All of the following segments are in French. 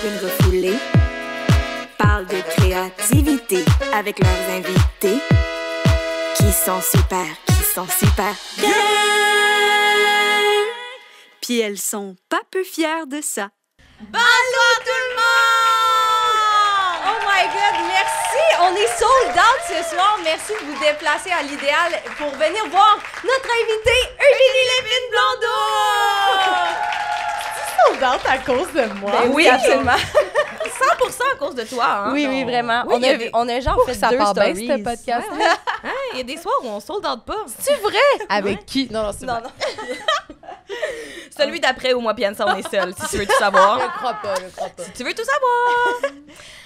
une refoulée parlent de créativité avec leurs invités qui sont super bien. Puis elles sont pas peu fières de ça. Bonjour tout le monde! Oh my God, merci! On est sold out ce soir. Merci de vous déplacer à l'idéal pour venir voir notre invitée, Eugénie Lépine Blondeau! Sold out à cause de moi. Ben oui, absolument. 100% à cause de toi, hein? Oui, oui, vraiment. Oui, on a genre fait Ça 2 part bien, stories. ce podcast. Hein? Il y a des soirs où on sold out pas. C'est vrai? Avec qui? Non, c'est Non, vrai. non. Celui d'après où moi et Anne, on est seuls, si tu veux tout savoir. Je crois pas. Si tu veux tout savoir.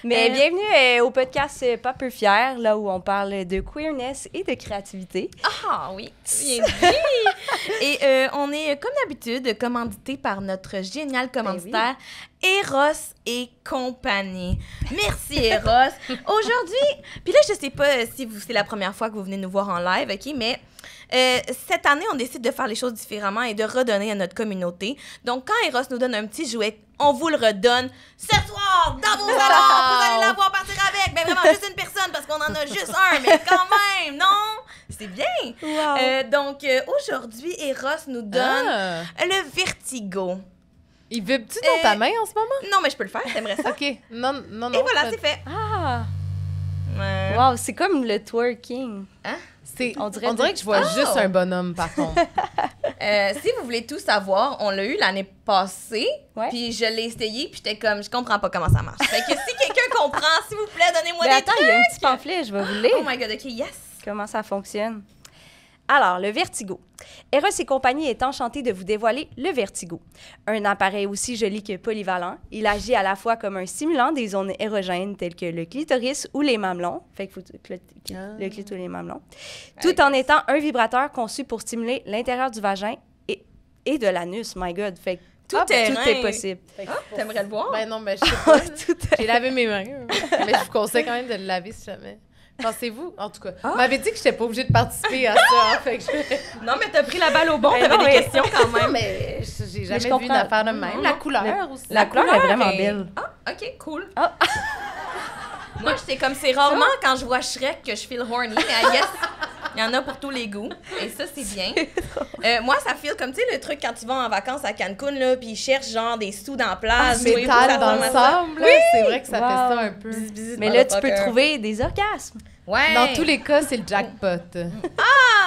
Mais bienvenue au podcast Pas peu fier, là où on parle de queerness et de créativité. Ah oui, bien dit. Et on est, comme d'habitude, commandité par notre génial commanditaire, Eros et compagnie. Merci, Eros. Aujourd'hui, puis là, je sais pas si c'est la première fois que vous venez nous voir en live, OK, mais cette année, on décide de faire les choses différemment et de redonner à notre communauté. Donc, quand Eros nous donne un petit jouet, on vous le redonne ce soir dans vos salons. Vous allez la voir partir avec. Mais vraiment, juste une personne parce qu'on en a juste un, mais quand même, non? C'est bien. Wow. Donc, aujourd'hui, Eros nous donne le vertigo. Il vibre-tu dans ta main en ce moment? Non, mais je peux le faire, t'aimerais ça? OK. Non. Et voilà, c'est fait. Ah! Ouais. Wow, c'est comme le twerking. On dirait que je vois juste un bonhomme, par contre. Si vous voulez tout savoir, on l'a eu l'année passée, Ouais. puis je l'ai essayé, puis j'étais comme, je comprends pas comment ça marche. Fait que si quelqu'un comprend, s'il vous plaît, donnez-moi Mais des attends, trucs. il y a un petit pamphlet, je vais vous le lire. Oh my God, OK, yes. Comment ça fonctionne? Alors, le vertigo. Eros et compagnie est enchanté de vous dévoiler le vertigo. Un appareil aussi joli que polyvalent, il agit à la fois comme un stimulant des zones érogènes telles que le clitoris ou les mamelons, fait que le clitoris ou les mamelons, tout en étant un vibrateur conçu pour stimuler l'intérieur du vagin et de l'anus, my God, fait que tout est possible. T'aimerais le voir? Ben non, mais je sais pas. Tout est- J'ai lavé mes mains. Mais je vous conseille quand même de le laver si jamais. Pensez-vous? En tout cas, vous m'avez dit que je n'étais pas obligée de participer à ça. Hein, fait que Non, mais t'as pris la balle au bon, Ben t'avais non, des mais- questions quand même. mais j'ai jamais je vu une comprends. affaire de même. La couleur aussi. La couleur est vraiment belle. Ah, OK, cool. Ah. Moi, c'est comme, c'est rarement quand je vois Shrek que je feel horny, mais I guess, il y en a pour tous les goûts. Et ça, c'est bien. Moi, ça feel comme, tu sais, le truc quand tu vas en vacances à Cancun, là, puis ils cherchent genre des sous dans la plage. tu vois, pour Métal ça dans ressemble le à ça. sable, là, c'est vrai que ça fait Wow. ça un peu. Mais là, tu peux trouver des orgasmes. Ouais. Dans tous les cas, c'est le jackpot.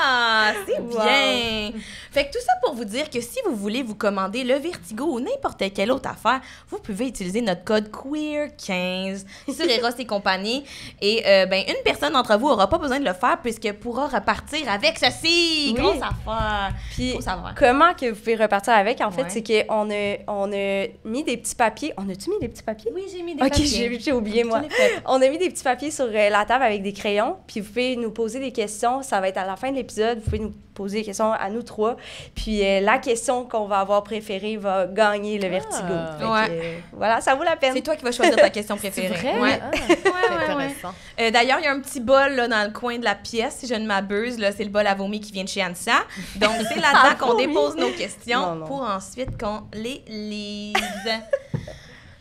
Ah, c'est Wow. bien. Fait que tout ça pour vous dire que si vous voulez vous commander le Vertigo ou n'importe quelle autre affaire, vous pouvez utiliser notre code QUEER15 sur Eros et compagnie. Et ben une personne d'entre vous aura pas besoin de le faire puisqu'elle pourra repartir avec ceci. Oui. Grosse affaire. Puis, Grosse affaire. comment que vous pouvez repartir avec, en fait, Ouais. c'est qu'on a mis des petits papiers. On a-tu mis des petits papiers? Oui, j'ai mis des OK, papiers. j'ai oublié, moi. Je l'ai fait. On a mis des petits papiers sur la table avec des crayons, puis vous pouvez nous poser des questions. Ça va être à la fin de l'épisode. Vous pouvez nous poser des questions à nous trois. Puis la question qu'on va avoir préférée va gagner le vertigo. Fait que, Ouais. voilà, ça vaut la peine. C'est toi qui vas choisir ta question préférée. vrai? Ouais. Ah, Ouais, c'est ouais. intéressant. D'ailleurs, il y a un petit bol là, dans le coin de la pièce, si je ne m'abuse. Là, c'est le bol à vomi qui vient de chez Anissa. Donc, c'est là-dedans qu'on vomi? dépose nos questions Non. pour ensuite qu'on les lise.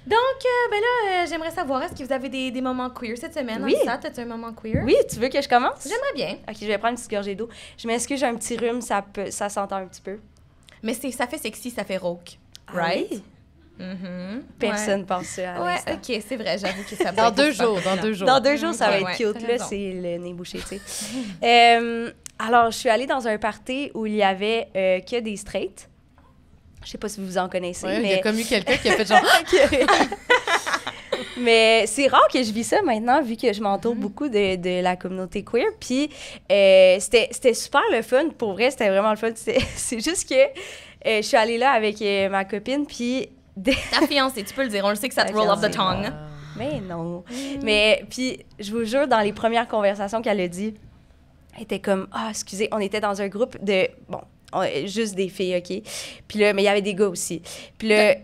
Donc, ben là, j'aimerais savoir, est-ce que vous avez des moments queer cette semaine? Oui. Anissa, t'as-tu un moment queer? Oui, tu veux que je commence? J'aimerais bien. OK, je vais prendre une petite gorgée d'eau. Je m'excuse, j'ai un petit rhume, ça s'entend un petit peu. Mais ça fait sexy, ça fait rauque. Ah Right? oui? Mhm. Personne pense ça à Ouais, l'instant. OK, c'est vrai, j'avoue que ça peut Dans être 2 excitant. jours, dans 2 jours. Dans 2 jours, ça va Ok, être ouais, cute. t'as Là, raison. c'est le nez bouché, tu sais. Alors, je suis allée dans un party où il y avait que des straights. Je sais pas si vous en connaissez, Ouais, il y a mais... comme eu quelqu'un qui a fait genre... Mais c'est rare que je vis ça maintenant, vu que je m'entoure beaucoup de la communauté queer. Puis c'était super le fun. Pour vrai, c'était vraiment le fun. C'est juste que je suis allée là avec ma copine, puis... Ta fiancée, tu peux le dire, on le sait que ça te Ta roll off the fiancée. tongue. Mais non. Mais puis, je vous jure, dans les premières conversations qu'elle a dit, elle était comme, ah, excusez, on était dans un groupe de, bon, juste des filles, OK? Puis là, mais il y avait des gars aussi. Puis là,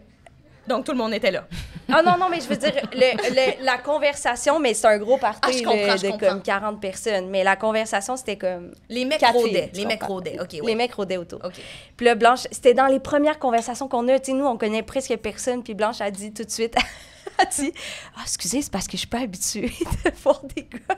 Donc, tout le monde était là. ah non, mais je veux dire, la conversation, mais c'est un gros party je comprends, là, je de comprends. comme 40 personnes. Mais la conversation, c'était comme... Les mecs 4 rôdaient. filles, tu Les mecs comprends? rôdaient. OK, Les oui. mecs rôdaient autour. OK. Puis là, Blanche, c'était dans les premières conversations qu'on a. Tu sais, nous, on connaît presque personne. Puis Blanche a dit tout de suite, Elle dit « Ah, excusez, c'est parce que je suis pas habituée de voir des gars. »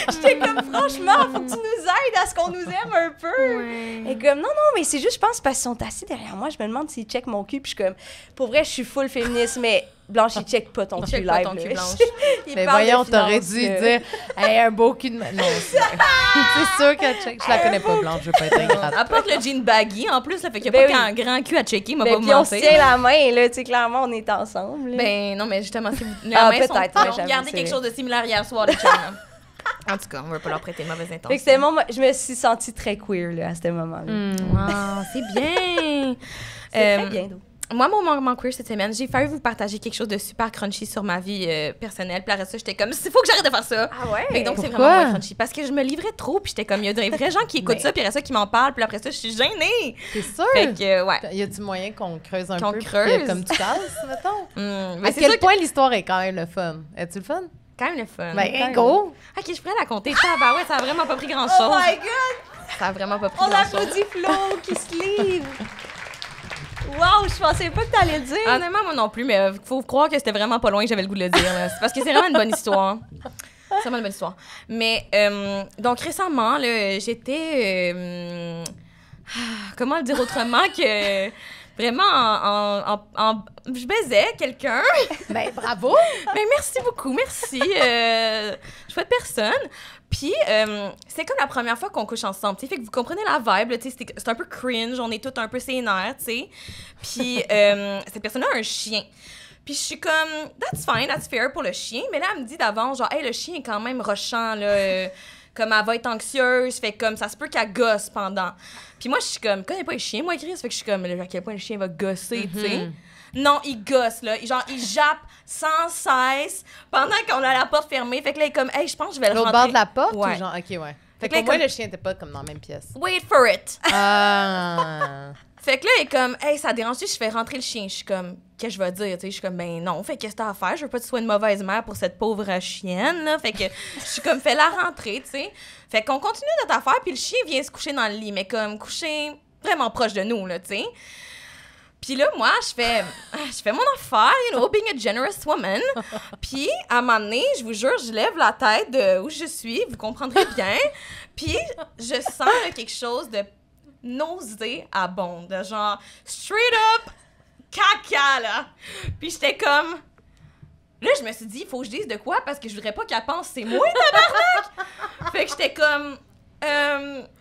J'étais comme « Franchement, faut que tu nous aides à ce qu'on nous aime un peu. Ouais. » Et comme « Non, mais c'est juste, je pense, parce qu'ils sont assis derrière moi. Je me demande s'ils checkent mon cul. » Puis je suis comme « Pour vrai, je suis full féministe, mais Blanche, il check pas ton cul check live. » pas ton cul, Blanche. Mais voyons, t'aurais dû dire hey, un beau cul de... Non, c'est sûr qu'elle check. Je la connais pas, Blanche, je veux pas être ingrate. Apporte le jean baggy, en plus, ça fait qu'il n'y a Ben pas oui. qu'un grand cul à checker, m'a Mais pas puis on se mentir. tient la main, là. Tu sais, clairement, on est ensemble. Là. Ben non, mais justement, si vous Ah, mains sont peut-être, pas, ouais, j'avoue, regardez c'est quelque vrai. chose de similaire hier soir, les chums. là. En tout cas, on veut pas leur prêter de mauvaises intentions. Fait que c'était je me suis sentie très queer, là, à ce moment-là. Wow, c'est bien. C'est très bien, donc. Moi, mon moment queer cette semaine, j'ai failli vous partager quelque chose de super crunchy sur ma vie personnelle. Puis après ça, j'étais comme, il faut que j'arrête de faire ça. Ah ouais? Fait que donc, c'est Pourquoi? vraiment moins crunchy. Parce que je me livrais trop, puis j'étais comme, il y a des vrais gens qui écoutent Mais- ça, puis après ça, qui m'en parlent, puis après ça, je suis gênée. C'est sûr? Fait que, ouais. Y a-tu moyen qu'on creuse un Qu'on peu? creuse? Comme tu casses, mettons? Mais À c'est quel sûr point l'histoire est quand même le fun? Es-tu le fun? que quand même le fun. Ben, go! Ok, je pourrais la compter. Ah, ouais, ça a vraiment pas pris grand-chose. Oh my God! Ça a vraiment pas pris On grand-chose. applaudit Flo qui se livre! Wow, je pensais pas que t'allais le dire! Honnêtement, moi non plus, mais faut croire que c'était vraiment pas loin que j'avais le goût de le dire. là. C'est parce que c'est vraiment une bonne histoire. C'est vraiment une bonne histoire. Mais, donc récemment, là, j'étais... comment le dire autrement que... Vraiment, je baisais quelqu'un. Ben, bravo! Mais merci beaucoup, merci. Chouette personne. Puis, c'est comme la première fois qu'on couche ensemble, tu sais. Fait que vous comprenez la vibe, là, tu sais, c'est un peu cringe, on est tous un peu sénères, tu sais. Puis, cette personne-là a un chien. Puis, je suis comme, that's fine, that's fair pour le chien. Mais là, elle me dit d'avance, genre, hey, le chien est quand même rushant, là. Comme elle va être anxieuse, fait comme ça se peut qu'elle gosse pendant. Puis moi, je suis comme, connais pas les chiens, moi, Chris, fait que je suis comme, à quel point le chien va gosser, tu sais. Non, il gosse, là. Genre, il jappe sans cesse pendant qu'on a la porte fermée. Fait que là, il est comme, hey, je pense que je vais le L'autre rentrer. bord de la porte? Ouais. Ou genre, OK, ouais. Fait que là, qu'au moins, comme- le chien était pas comme dans la même pièce. Wait for it. Ah! Fait que là, il est comme, hey, ça dérange-tu, je fais rentrer le chien. Je suis comme, qu'est-ce que je vais dire, tu sais? Je suis comme, ben non, fait qu'est-ce que t'as à faire? Je veux pas que tu sois une mauvaise mère pour cette pauvre chienne, là. Fait que je suis comme, fais-la rentrer, tu sais. Fait qu'on continue notre affaire, puis le chien vient se coucher dans le lit, mais comme coucher vraiment proche de nous, là, tu sais. Puis là, moi, je fais mon affaire, you know, being a generous woman. Puis, à un moment donné, je vous jure, je lève la tête de où je suis, vous comprendrez bien. Puis, je sens là, quelque chose de nauséabond, de genre straight up caca, là. Puis j'étais comme... Là, je me suis dit, il faut que je dise de quoi, parce que je voudrais pas qu'elle pense c'est moi, tabarnak! Fait que j'étais comme...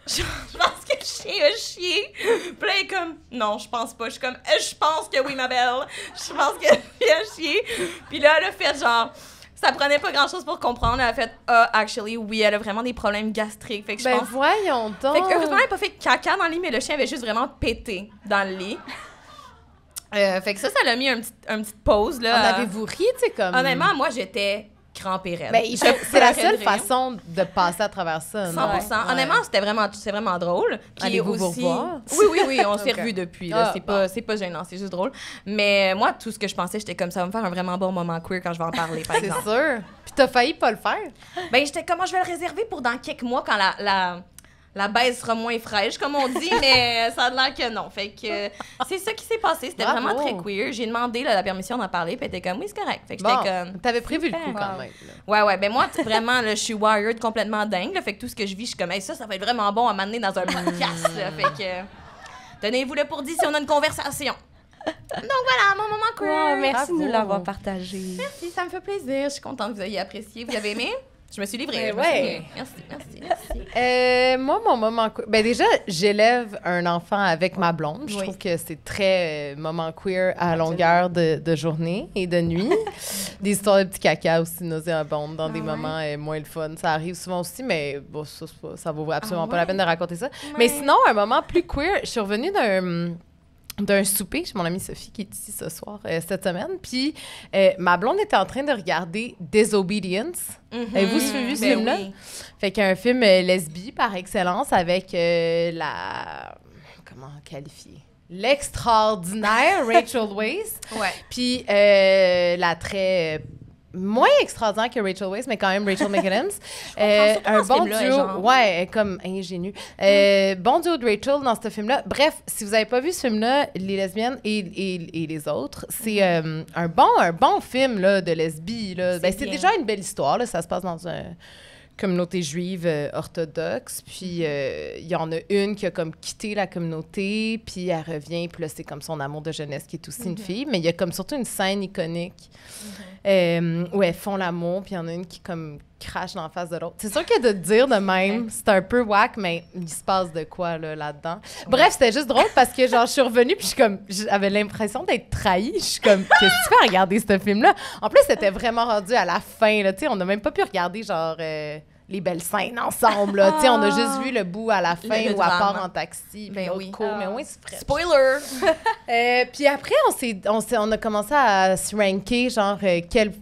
je pense que le chien a chié. Puis là, elle est comme, non, je pense pas. Je suis comme, je pense que oui, ma belle. Je pense que le chien a chié. Puis là, elle a fait genre, ça prenait pas grand chose pour comprendre. Elle a fait, actually, oui, elle a vraiment des problèmes gastriques. Fait que je Ben, pense. voyons donc! Fait que heureusement, elle n'a pas fait caca dans le lit, mais le chien avait juste vraiment pété dans le lit. Fait que ça l'a mis une petite pause, En là. avez-vous ri, tu sais, comme... Honnêtement, moi, j'étais crampée raide. Ben, c'est la seule de rire. façon de passer à travers ça, 100%. non? Ouais. Honnêtement, c'est vraiment drôle. Puis Allez-vous vous aussi... revoir? Oui, on s'est Ok. revus depuis. Là. Ah, C'est pas gênant, c'est juste drôle. Mais moi, tout ce que je pensais, j'étais comme ça va me faire un vraiment bon moment queer quand je vais en parler, par C'est exemple. sûr. Puis t'as failli pas le faire. Ben, j'étais comme, je vais le réserver pour dans quelques mois quand la baise sera moins fraîche, comme on dit, mais ça a l'air que non. Fait que c'est ça qui s'est passé. C'était Bravo. vraiment très queer. J'ai demandé là, la permission d'en parler, puis elle était comme, oui, c'est correct. Fait que Bon, j'étais comme... t'avais prévu le coup super. quand même. Là. Ouais, ben moi, vraiment, là, je suis wired complètement dingue. Là, fait que tout ce que je vis, je suis comme, hey, ça va être vraiment bon à m'amener dans un podcast. Là, fait que, tenez-vous-le pour dire si on a une conversation. Donc voilà, mon moment queer. Wow, merci de nous Bravo. l'avoir partagé. Merci, ça me fait plaisir. Je suis contente que vous ayez apprécié. Vous avez aimé? Je me suis livrée. Mais je me suis ouais. livrée. Merci. Moi, mon moment queer... Ben déjà, j'élève un enfant avec ma blonde. Je Oui. trouve que c'est très moment queer à longueur de journée et de nuit. Des histoires de petits caca aussi nauséabondes dans des moments moins le fun. Ça arrive souvent aussi, mais bon, ça vaut absolument pas la peine de raconter ça. Mais sinon, un moment plus queer, je suis revenue d'un souper chez mon amie Sophie qui est ici ce soir, cette semaine. Puis ma blonde était en train de regarder Disobedience. Avez-vous suivi ce Ben film-là? oui. Fait qu'un film lesbi par excellence avec comment qualifier? L'extraordinaire Rachel Weisz. Ouais. Puis la très moins extraordinaire que Rachel Weisz, mais quand même Rachel McAdams. surtout Un dans ce bon film-là, duo. genre. Ouais, elle est comme ingénue. Bon duo de Rachel dans ce film-là. Bref, si vous n'avez pas vu ce film-là, Les lesbiennes et les autres, c'est un bon film là, de lesbie. Là. C'est bien. déjà une belle histoire. Là. Ça se passe dans une communauté juive orthodoxe. Puis il y en a une qui a comme quitté la communauté, puis elle revient, puis là, c'est comme son amour de jeunesse qui est aussi une fille. Mais il y a comme surtout une scène iconique où elles font l'amour, puis il y en a une qui comme crache dans la face de l'autre. C'est sûr que de dire de même, c'est un peu whack, mais il se passe de quoi là-dedans. Bref, c'était juste drôle parce que genre je suis revenue, puis je suis comme, j'avais l'impression d'être trahie. Je suis comme, qu'est-ce que tu fais à regarder ce film-là? En plus, c'était vraiment rendu à la fin, là, tu sais, on n'a même pas pu regarder genre... les belles scènes ensemble, là. Tu sais, on a juste vu le bout à la fin Le où elle part drame. en taxi, puis Ben l'autre oui. court, mais oui, c'est vrai. Spoiler! Puis après, on a commencé à se ranker, genre, quel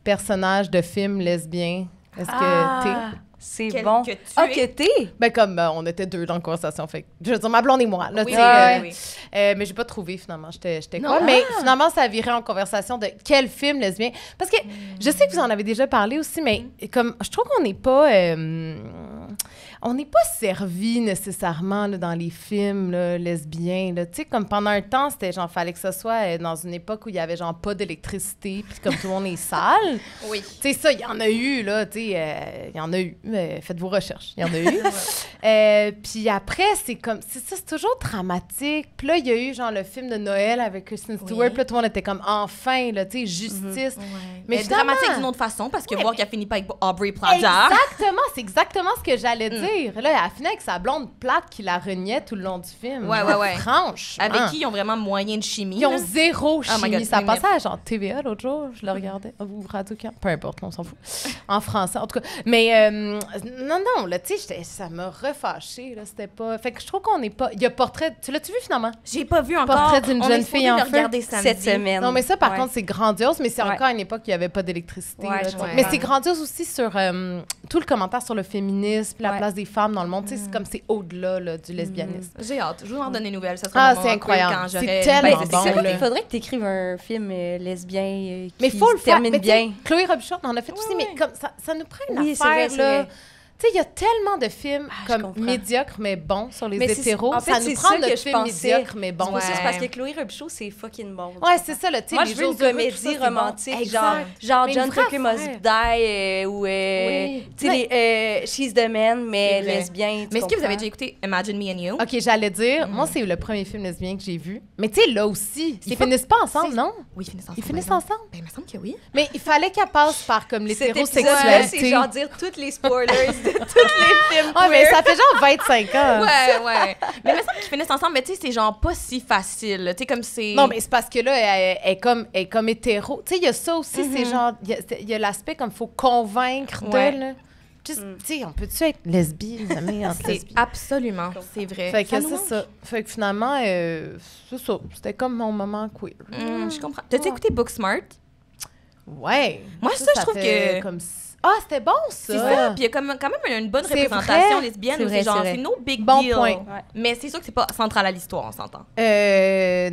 personnage de film lesbien est-ce que t'es? C'est Quel bon. que tu Ah, es. que t'es? Ben, comme on était deux dans la conversation, fait que, je veux dire, ma blonde et moi, là, Oui, tu sais, oui. mais j'ai pas trouvé, finalement, j'étais Non. quoi. Mais finalement, ça a viré en conversation de quel film lesbien. Parce que je sais que vous en avez déjà parlé aussi, mais comme, je trouve qu'on n'est pas... on n'est pas servi nécessairement là, dans les films là, lesbiens. Tu sais, comme pendant un temps, c'était genre, fallait que ce soit dans une époque où il y avait genre pas d'électricité, puis comme tout le monde est sale. Oui. Tu sais, ça, il y en a eu, là, tu sais, il y en a eu. Faites vos recherches, il y en a eu. Puis après, c'est comme, c'est ça, c'est toujours dramatique. Puis là, il y a eu, genre, le film de Noël avec Kristen Stewart, puis là, tout le monde était comme, enfin, là, tu sais, justice. Mais finalement- dramatique d'une autre façon, parce que voir qu'elle finit pas avec Aubrey Plaza. Exactement, c'est exactement ce que j'allais dire. Là, elle a fini avec sa blonde plate qui la reniait tout le long du film. Ouais. Franchement. Avec qui ils ont vraiment moyen de chimie. Ils ont là. zéro Oh my chimie. God, Ça oui, passait à genre TVA l'autre jour, je le regardais. Ou Radio-Can. Peu importe, on s'en fout. En français, en tout cas. Mais non, là, tu sais, ça m'a refâchée, là. C'était pas... Fait que je trouve qu'on n'est pas... Il y a Portrait... Tu l'as-tu vu, finalement? J'ai pas vu encore. Portrait d'une On jeune est supposé fille en le feu. regarder samedi. Cette semaine. Non, mais ça, par Ouais. contre, c'est grandiose, mais c'est Ouais. encore à une époque où il n'y avait pas d'électricité. Ouais, là, je tu sais. comprends. Mais c'est grandiose aussi sur tout le commentaire sur le féminisme, la Ouais. place des femmes dans le monde. Tu sais, c'est comme c'est au-delà là, du lesbianisme. J'ai hâte. Je vais en donner des nouvelles. Ça sera Ah, mon c'est moment incroyable. quand C'est j'aurai tellement une Ben, baisse bon, c'est d'estime. ça, là. il faudrait que tu écrives un film lesbien qui Mais il faut le faire. termine Mais tu sais, bien. Chloé Robichaud en a fait aussi, mais comme ça nous prend une Oui, c'est affaire, vrai, c'est là. vrai. Tu sais, il y a tellement de films je comme comprends. médiocres mais bons sur les Mais c'est- hétéros. en fait, ça nous c'est prend ça que notre je film pensais. médiocre mais bon. C'est pour ça, c'est parce Ouais. que Chloé Robichaud, c'est fucking bon. Ouais, c'est ça, là, tu sais, Moi, les je veux une jours heureux, tout ça, comédie c'est bon. romantique, Exact. genre Mais John une vraie Tucker Must affaire. Die ou Oui. tu sais, She's the Man, mais C'est vrai. lesbien. Mais est-ce que vous avez déjà écouté Imagine Me and You? OK, j'allais dire, moi, c'est le premier film lesbien que j'ai vu. Mais tu sais, là aussi, ils finissent pas ensemble, c'est- non? Oui, ils finissent ensemble. Ils finissent par exemple. ensemble. Ben, il me semble que oui. Mais il fallait qu'elle passe par comme Cet épisode-là, l'hétérosexualité. c'est genre dire tous les spoilers de tous les films Ah, mais queer. ça fait genre 25 ans. Ouais. Mais il me semble qu'ils finissent ensemble, mais tu sais, c'est genre pas si facile. là. Tu sais, comme c'est. Non, mais c'est parce que là, elle est comme hétéro. Tu sais, il y a ça aussi, c'est genre, il y a l'aspect comme faut convaincre Ouais. d'elle. là. Juste, tu sais, on peut-tu être lesbienne, jamais entre C'est lesbiennes? absolument, c'est vrai. Fait que nous c'est manque. ça. Fait que finalement, c'est ça. C'était comme mon moment queer. Je comprends. T'as-tu écouté Booksmart? Ouais. Moi, ça, je trouve fait que- comme Ah, c'était bon, ça. C'est ça. Puis il y a quand même une bonne C'est représentation vrai. lesbienne. C'est où vrai, C'est genre, c'est vrai. c'est no big Bon deal. point. Ouais. Mais c'est sûr que c'est pas central à l'histoire, on s'entend.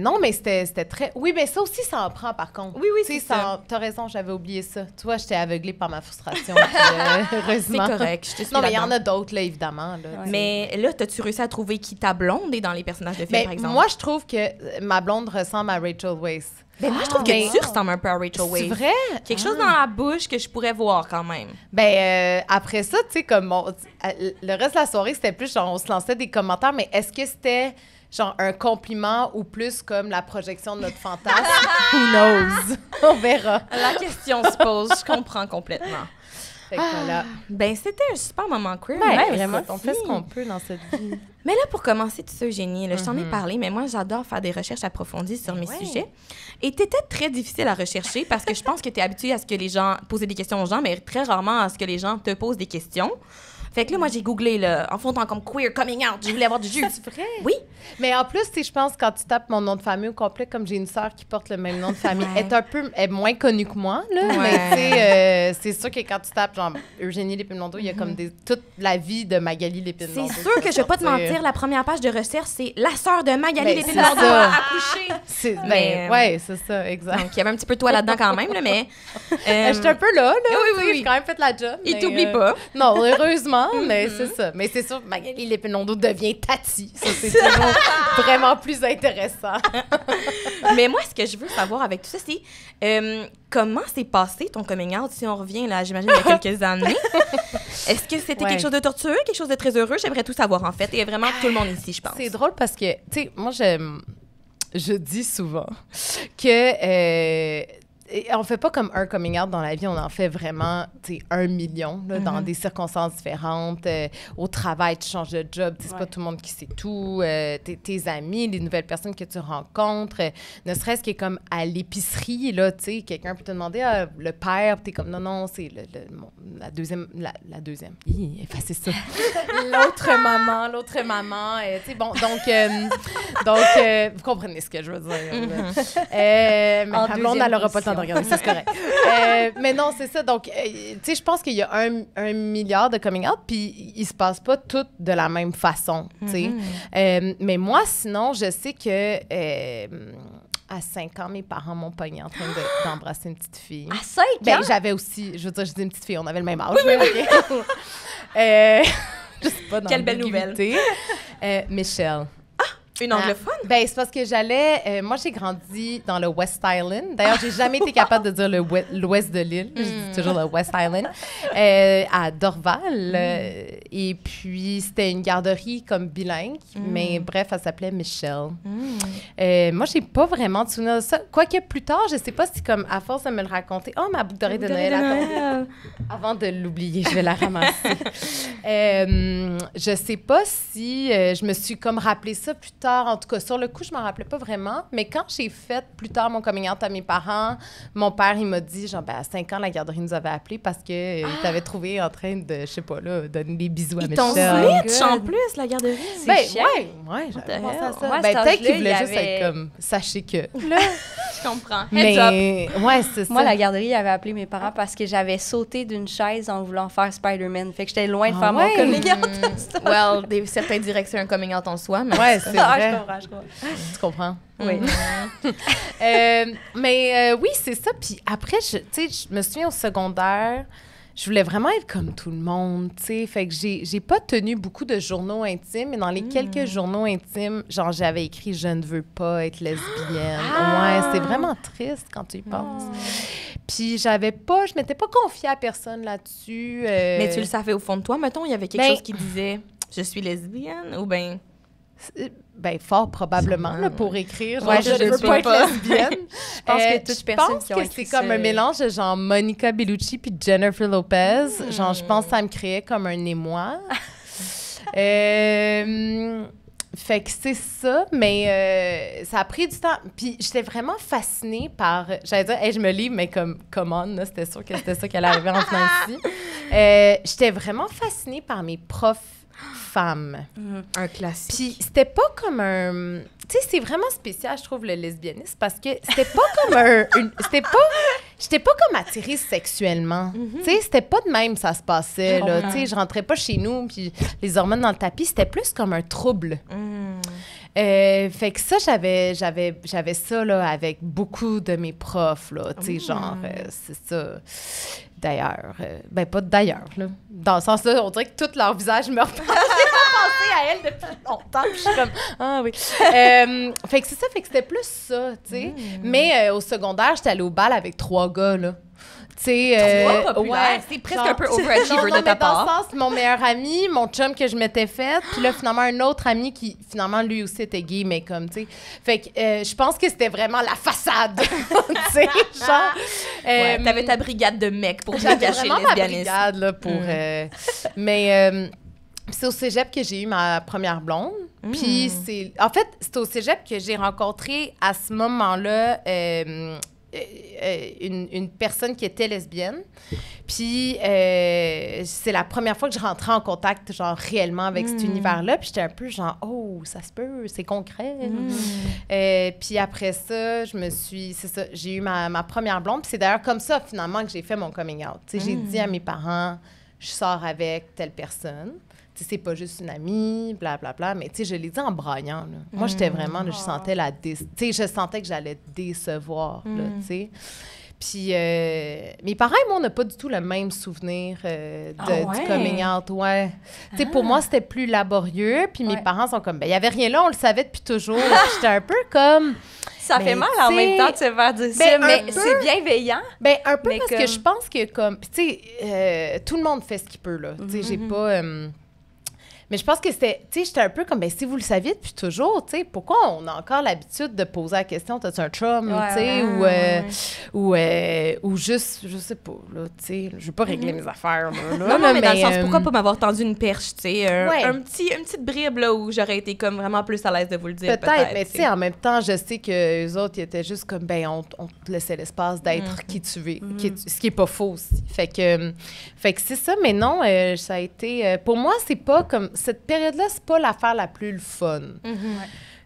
Non, mais c'était très... Oui, mais ça aussi, ça en prend, par contre. Oui, Tu sais, c'est ça. T'as raison, j'avais oublié ça. Tu vois, j'étais aveuglée par ma frustration. puis, C'est heureusement. correct, je te suis Non, mais il y en là-dedans. a d'autres, là, évidemment. Là, tu sais. Mais là, t'as-tu réussi à trouver qui ta blonde est dans les personnages de film, Mais par exemple? moi, je trouve que ma blonde ressemble à Rachel Weisz. Ben, moi, je trouve mais- que tu ressembles un peu à Rachel C'est Weisz. vrai? Quelque chose dans la bouche que je pourrais voir quand même. Ben, après ça, tu sais, comme le reste de la soirée, c'était plus genre, on se lançait des commentaires, mais est-ce que c'était genre un compliment ou plus comme la projection de notre fantasme? Who knows? On verra. La question se pose, je comprends complètement. Fait que voilà. Ben, c'était un super moment queer. Ouais, Ouais, vraiment, écoute, on fait ce qu'on peut dans cette vie. Mais là, pour commencer tout ça, Eugénie, là, je t'en ai parlé, mais moi, j'adore faire des recherches approfondies sur mes sujets. Et t'étais très difficile à rechercher parce que je pense que t'es habituée à ce que les gens... poser des questions aux gens, mais très rarement à ce que les gens te posent des questions. Fait que là, moi, j'ai googlé, là, en fondant comme queer coming out. Je voulais avoir du jus. C'est vrai? Oui. Mais en plus, je pense quand tu tapes mon nom de famille au complet, comme j'ai une sœur qui porte le même nom de famille, elle est moins connue que moi, là. Ouais. Mais tu sais, c'est sûr que quand tu tapes, genre, Eugénie Lépine-Blondeau, il y a comme toute la vie de Magali Lépine-Blondeau. C'est sûr que je vais pas te mentir, la première page de recherche, c'est la sœur de Magali Ben, Lépine-Blondeau c'est ça. a accouché. Ouais, c'est ça, exact. Donc, il y avait un petit peu de toi là-dedans quand même, là, mais... J'étais un peu là. oui. J'ai quand même fait la job. Il mais, t'oublie pas. Non, heureusement, mais c'est ça. Mais c'est sûr, Magali Lépine-Blondeau devient Tati. Ça, c'est toujours vraiment plus intéressant. Mais moi, ce que je veux savoir avec tout ça, c'est comment s'est passé ton coming out, si on revient, là, j'imagine, il y a quelques années. Est-ce que c'était quelque chose de tortueux, quelque chose de très heureux? J'aimerais tout savoir, en fait, et vraiment tout le monde ici, je pense. C'est drôle parce que, tu sais, moi, je dis souvent que... on fait pas comme un coming out dans la vie, on en fait vraiment, tu sais, 1 million, là, dans des circonstances différentes. Au travail, tu changes de job, c'est pas tout le monde qui sait tout. Tes amis, les nouvelles personnes que tu rencontres, ne serait-ce que comme à l'épicerie, là, tu sais, quelqu'un peut te demander, le père, t'es comme, non, c'est la deuxième, effacez ça. l'autre maman, tu sais, bon, donc, vous comprenez ce que je veux dire. Mais ma blonde, elle n'aura pas le temps de regarder, ça, c'est correct. Mais non, c'est ça. Donc, tu sais, je pense qu'il y a un milliard de coming out, puis ils se passent pas tous de la même façon, tu sais. Mais moi, sinon, je sais que... à 5 ans, mes parents m'ont pogné en train d'embrasser une petite fille. À 5 ans? Ben, j'avais aussi... Je veux dire, je dis une petite fille, on avait le même âge. Oui. Je sais pas dans quelle belle nouvelle. Michelle. Une anglophone? Ben, c'est parce que j'allais... moi, j'ai grandi dans le West Island. D'ailleurs, j'ai jamais été capable de dire l'ouest de l'île. Je dis toujours le West Island. À Dorval. Et puis, c'était une garderie comme bilingue. Mais bref, elle s'appelait Michelle. Moi, j'ai pas vraiment de souvenir de ça. Quoique plus tard, je sais pas si, comme, à force de me le raconter, ma boucle d'oreille de Noël a tombé. Avant de l'oublier, je vais la ramasser. Je sais pas si je me suis comme rappelé ça plus tard. En tout cas, sur le coup, je m'en rappelais pas vraiment. Mais quand j'ai fait plus tard mon coming out à mes parents, mon père, il m'a dit, genre, à 5 ans, la garderie nous avait appelés parce qu'il t'avait trouvé en train de, je sais pas, là, donner des bisous à Michelle. Ils t'ont switch en plus, la garderie. Ouais, j'avais pensé à ça. Ouais, Peut-être qu'il voulait juste être comme, sachez que. Là, Je comprends. mais, Heads up. ouais, c'est ça. Moi, la garderie avait appelé mes parents parce que j'avais sauté d'une chaise en voulant faire Spider-Man. Fait que j'étais loin de faire mon coming out. Well, certaines diraient que c'est un coming out en soi, mais... Ouais, c'est vrai. Je comprends. Tu comprends? Oui. Mais oui, c'est ça. Puis après, tu sais, je me souviens au secondaire, je voulais vraiment être comme tout le monde, tu sais. Fait que j'ai pas tenu beaucoup de journaux intimes, mais dans les quelques journaux intimes, genre, j'avais écrit « Je ne veux pas être lesbienne ». Ouais, c'est vraiment triste quand tu y penses. Puis je m'étais pas confiée à personne là-dessus. Mais tu le savais au fond de toi, mettons, il y avait quelque chose qui disait « Je suis lesbienne » ou bien... Ben, fort probablement, là, pour écrire. Genre, Ouais, je ne veux pas être lesbienne. Je pense que toutes personnes qui ont écrit c'est comme un mélange de genre Monica Bellucci puis Jennifer Lopez. Genre, je pense que ça me créait comme un émoi. Fait que c'est ça, mais ça a pris du temps. Puis j'étais vraiment fascinée par... J'allais dire, hey, je me livre, mais comme, come on, là, c'était sûr que c'était ça qui allait arriver en venant ici. J'étais vraiment fascinée par mes profs femmes. Un classique. Puis c'était pas comme un... Tu sais, c'est vraiment spécial, je trouve, le lesbianisme, parce que c'était pas comme j'étais pas comme attirée sexuellement. Tu sais, c'était pas de même ça se passait, là. Tu sais, je rentrais pas chez nous, puis les hormones dans le tapis, c'était plus comme un trouble. Fait que ça, j'avais ça, là, avec beaucoup de mes profs, là. Tu sais, genre, c'est ça... D'ailleurs, ben pas d'ailleurs, là. Dans le sens là, on dirait que tout leur visage me repasse. J'ai pensé à elle depuis longtemps. Puis je suis comme, ah oui. Fait que c'est ça, fait que c'était plus ça, tu sais. Mais au secondaire, j'étais allée au bal avec 3 gars, là. Tu sais, ouais, c'est presque un peu overachiever de ta part. Dans le sens, mon meilleur ami, mon chum que je m'étais fait, puis là, finalement, un autre ami qui, finalement, lui aussi était gay, mais comme, tu sais. Fait que je pense que c'était vraiment la façade, tu sais, genre. Ouais, t'avais ta brigade de mecs pour bien cacher le lesbianisme. Ma brigade, là, pour... mais c'est au cégep que j'ai eu ma première blonde. Puis c'est... En fait, c'est au cégep que j'ai rencontré, à ce moment-là... une personne qui était lesbienne. Puis c'est la première fois que je rentrais en contact, genre, réellement avec cet univers-là. Puis j'étais un peu genre, oh, ça se peut, c'est concret. Puis après ça, c'est ça, j'ai eu ma première blonde. Puis c'est d'ailleurs comme ça, finalement, que j'ai fait mon coming out. Tu sais, j'ai dit à mes parents, je sors avec telle personne. Tu sais, c'est pas juste une amie, blablabla. Mais tu sais, je l'ai dit en braillant, là. Moi, j'étais vraiment, là, je sentais tu sais, je sentais que j'allais décevoir, là, tu sais. Puis mes parents et moi, on n'a pas du tout le même souvenir du coming out, ouais. Tu sais, pour moi, c'était plus laborieux. Puis mes parents sont comme, ben il y avait rien là, on le savait depuis toujours. Puis j'étais un peu comme... Ça fait mal en même temps de se faire dire ça, mais c'est bienveillant. Ben un peu parce que je pense que comme... Puis tu sais, tout le monde fait ce qu'il peut, là. Tu sais, j'ai pas... Mais je pense que c'était, tu sais, j'étais un peu comme, ben si vous le saviez depuis toujours, tu sais, pourquoi on a encore l'habitude de poser la question, t'as-tu un chum, tu sais, ou juste, je sais pas, là, tu sais, je veux pas régler mes affaires, là. Non, mais dans le sens, pourquoi pas m'avoir tendu une perche, tu sais, une petite bribe, là, où j'aurais été comme vraiment plus à l'aise de vous le dire, peut-être. Mais tu sais, en même temps, je sais que les autres, ils étaient juste comme, ben on te laissait l'espace d'être qui tu veux, ce qui est pas faux aussi. Fait que c'est ça, mais non, ça a été, pour moi, c'est pas comme, cette période-là, c'est pas l'affaire la plus le fun.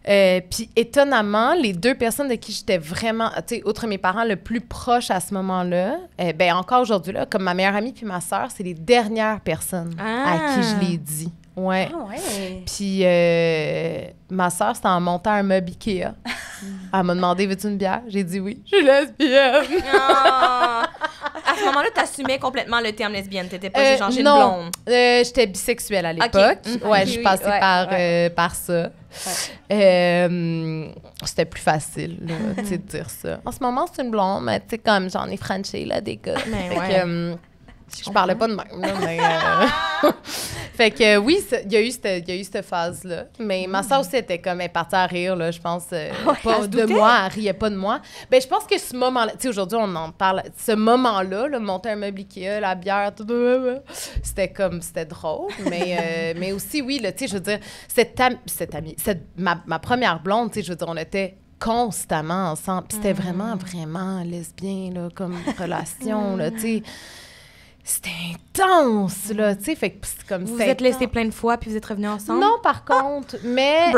Puis étonnamment, les deux personnes de qui j'étais vraiment, tu sais, outre mes parents, le plus proche à ce moment-là, ben encore aujourd'hui, là, comme ma meilleure amie puis ma sœur, c'est les dernières personnes à qui je l'ai dit. Ouais. Puis ma sœur, c'était en montant un meuble Ikea. Elle m'a demandé, veux-tu une bière? J'ai dit oui. Je suis lesbienne. À ce moment-là, t'assumais complètement le terme lesbienne. T'étais pas juste changé de blonde. J'étais bisexuelle à l'époque. Ouais, je passais par ça. C'était plus facile, tu sais, de dire ça. En ce moment, c'est une blonde, mais tu sais, comme j'en ai franchi, là, des gars. Je parlais pas de même, là, mais... fait que oui, il y a eu cette phase-là. Mais ma soeur aussi était comme, elle est partie à rire, là, je pense, pas de moi, elle riait pas de moi. Ben je pense que ce moment-là, tu sais, aujourd'hui, on en parle, ce moment-là, là, monter un meuble Ikea, la bière, tout, c'était drôle. Mais aussi, oui, là, tu sais, je veux dire, ma première blonde, tu sais, je veux dire, on était constamment ensemble. Puis c'était vraiment, vraiment lesbien, là, comme relation, là, tu sais. C'était intense, là, tu sais, fait que c'est comme ça. Vous êtes laissés plein de fois, puis vous êtes revenus ensemble? Non, par contre, mais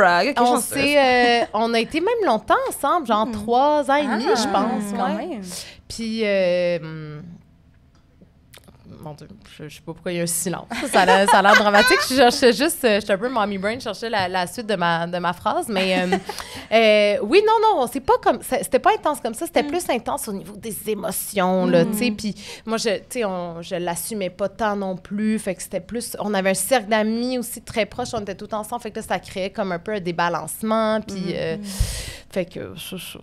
on a été même longtemps ensemble, genre 3 ans et demi, je pense. Quand même. Puis, mon Dieu, je sais pas pourquoi il y a un silence. Ça a l'air dramatique. J'étais un peu mommy brain, je cherchais la suite de ma phrase. Mais oui, non, c'est pas comme, c'était pas intense comme ça. C'était plus intense au niveau des émotions, là, tu sais. Puis moi, je l'assumais pas tant non plus. Fait que c'était plus, on avait un cercle d'amis aussi très proche. On était tout ensemble. Fait que là, ça créait comme un peu un débalancement. Puis, fait que c'est ça.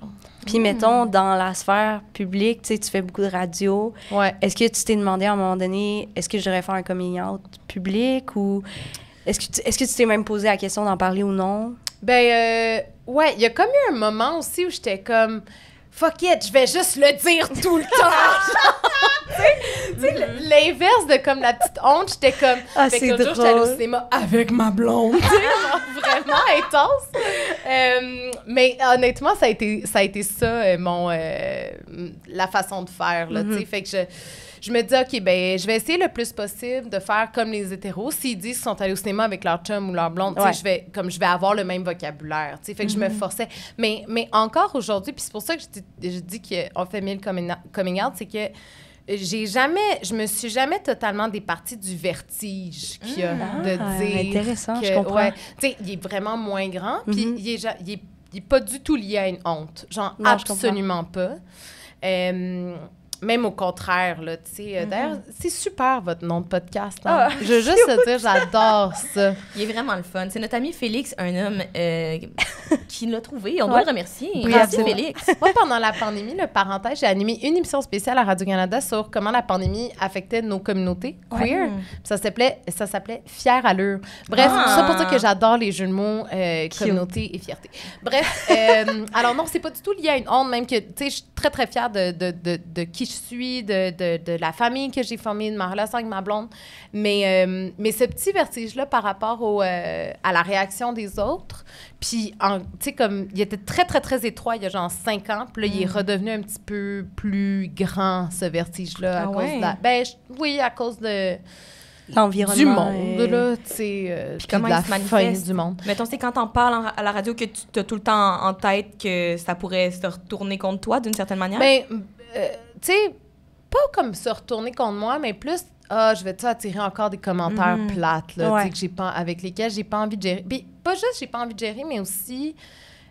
Puis, mettons, dans la sphère publique, tu sais, tu fais beaucoup de radio. Ouais. Est-ce que tu t'es demandé à un moment donné, est-ce que je devrais faire un coming out public ou est-ce que tu t'es même posé la question d'en parler ou non? Ben, ouais, il y a comme eu un moment aussi où j'étais comme, fuck it, je vais juste le dire tout le temps. Tu sais, l'inverse de comme la petite honte, j'étais comme, fait que l'autre jour, j'étais allée au cinéma avec ma blonde, tu sais, genre vraiment intense. Mais honnêtement, ça a été ça, la façon de faire, là, tu sais, fait que je me dis, OK, ben je vais essayer le plus possible de faire comme les hétéros. S'ils disent qu'ils sont allés au cinéma avec leur chum ou leur blonde, tu sais, je vais avoir le même vocabulaire, tu sais, fait que je me forçais. Mais encore aujourd'hui, puis c'est pour ça que je dis qu'on fait mieux le coming out, c'est que je me suis jamais totalement départie du vertige qu'il y a de dire. Intéressant, je comprends. Ouais, tu sais, il est vraiment moins grand, puis il est pas du tout lié à une honte. Genre, non, absolument pas. Même au contraire, là, tu sais. D'ailleurs, c'est super, votre nom de podcast. Hein? Je veux juste te dire, j'adore ça. Il est vraiment le fun. C'est notre ami Félix, un homme qui l'a trouvé. On doit le remercier. Merci, Félix. Moi, pendant la pandémie, le parenthèse, j'ai animé une émission spéciale à Radio-Canada sur comment la pandémie affectait nos communautés queer. Ça s'appelait Fière allure. Bref, tout ça pour dire que j'adore les jeux de mots, communauté et fierté. Bref, alors non, c'est pas du tout lié à une honte, même que, tu sais, je très, très fière de qui je suis, de la famille que j'ai formée, de ma relation avec ma blonde. Mais ce petit vertige-là par rapport à la réaction des autres, puis, tu sais, comme, il était très, très, très étroit il y a genre 5 ans, puis là, il est redevenu un petit peu plus grand, ce vertige-là, à cause de la... oui, à cause de... L'environnement. Du monde, là, tu sais, puis comment de la il se manifeste? fin du monde. Mettons, c'est quand t'en parles à la radio que tu as tout le temps en tête que ça pourrait se retourner contre toi d'une certaine manière? Ben, tu sais, pas comme se retourner contre moi, mais plus, je vais-tu attirer encore des commentaires plates, là, tu sais, que j'ai pas, avec lesquels j'ai pas envie de gérer. Puis, pas juste j'ai pas envie de gérer, mais aussi...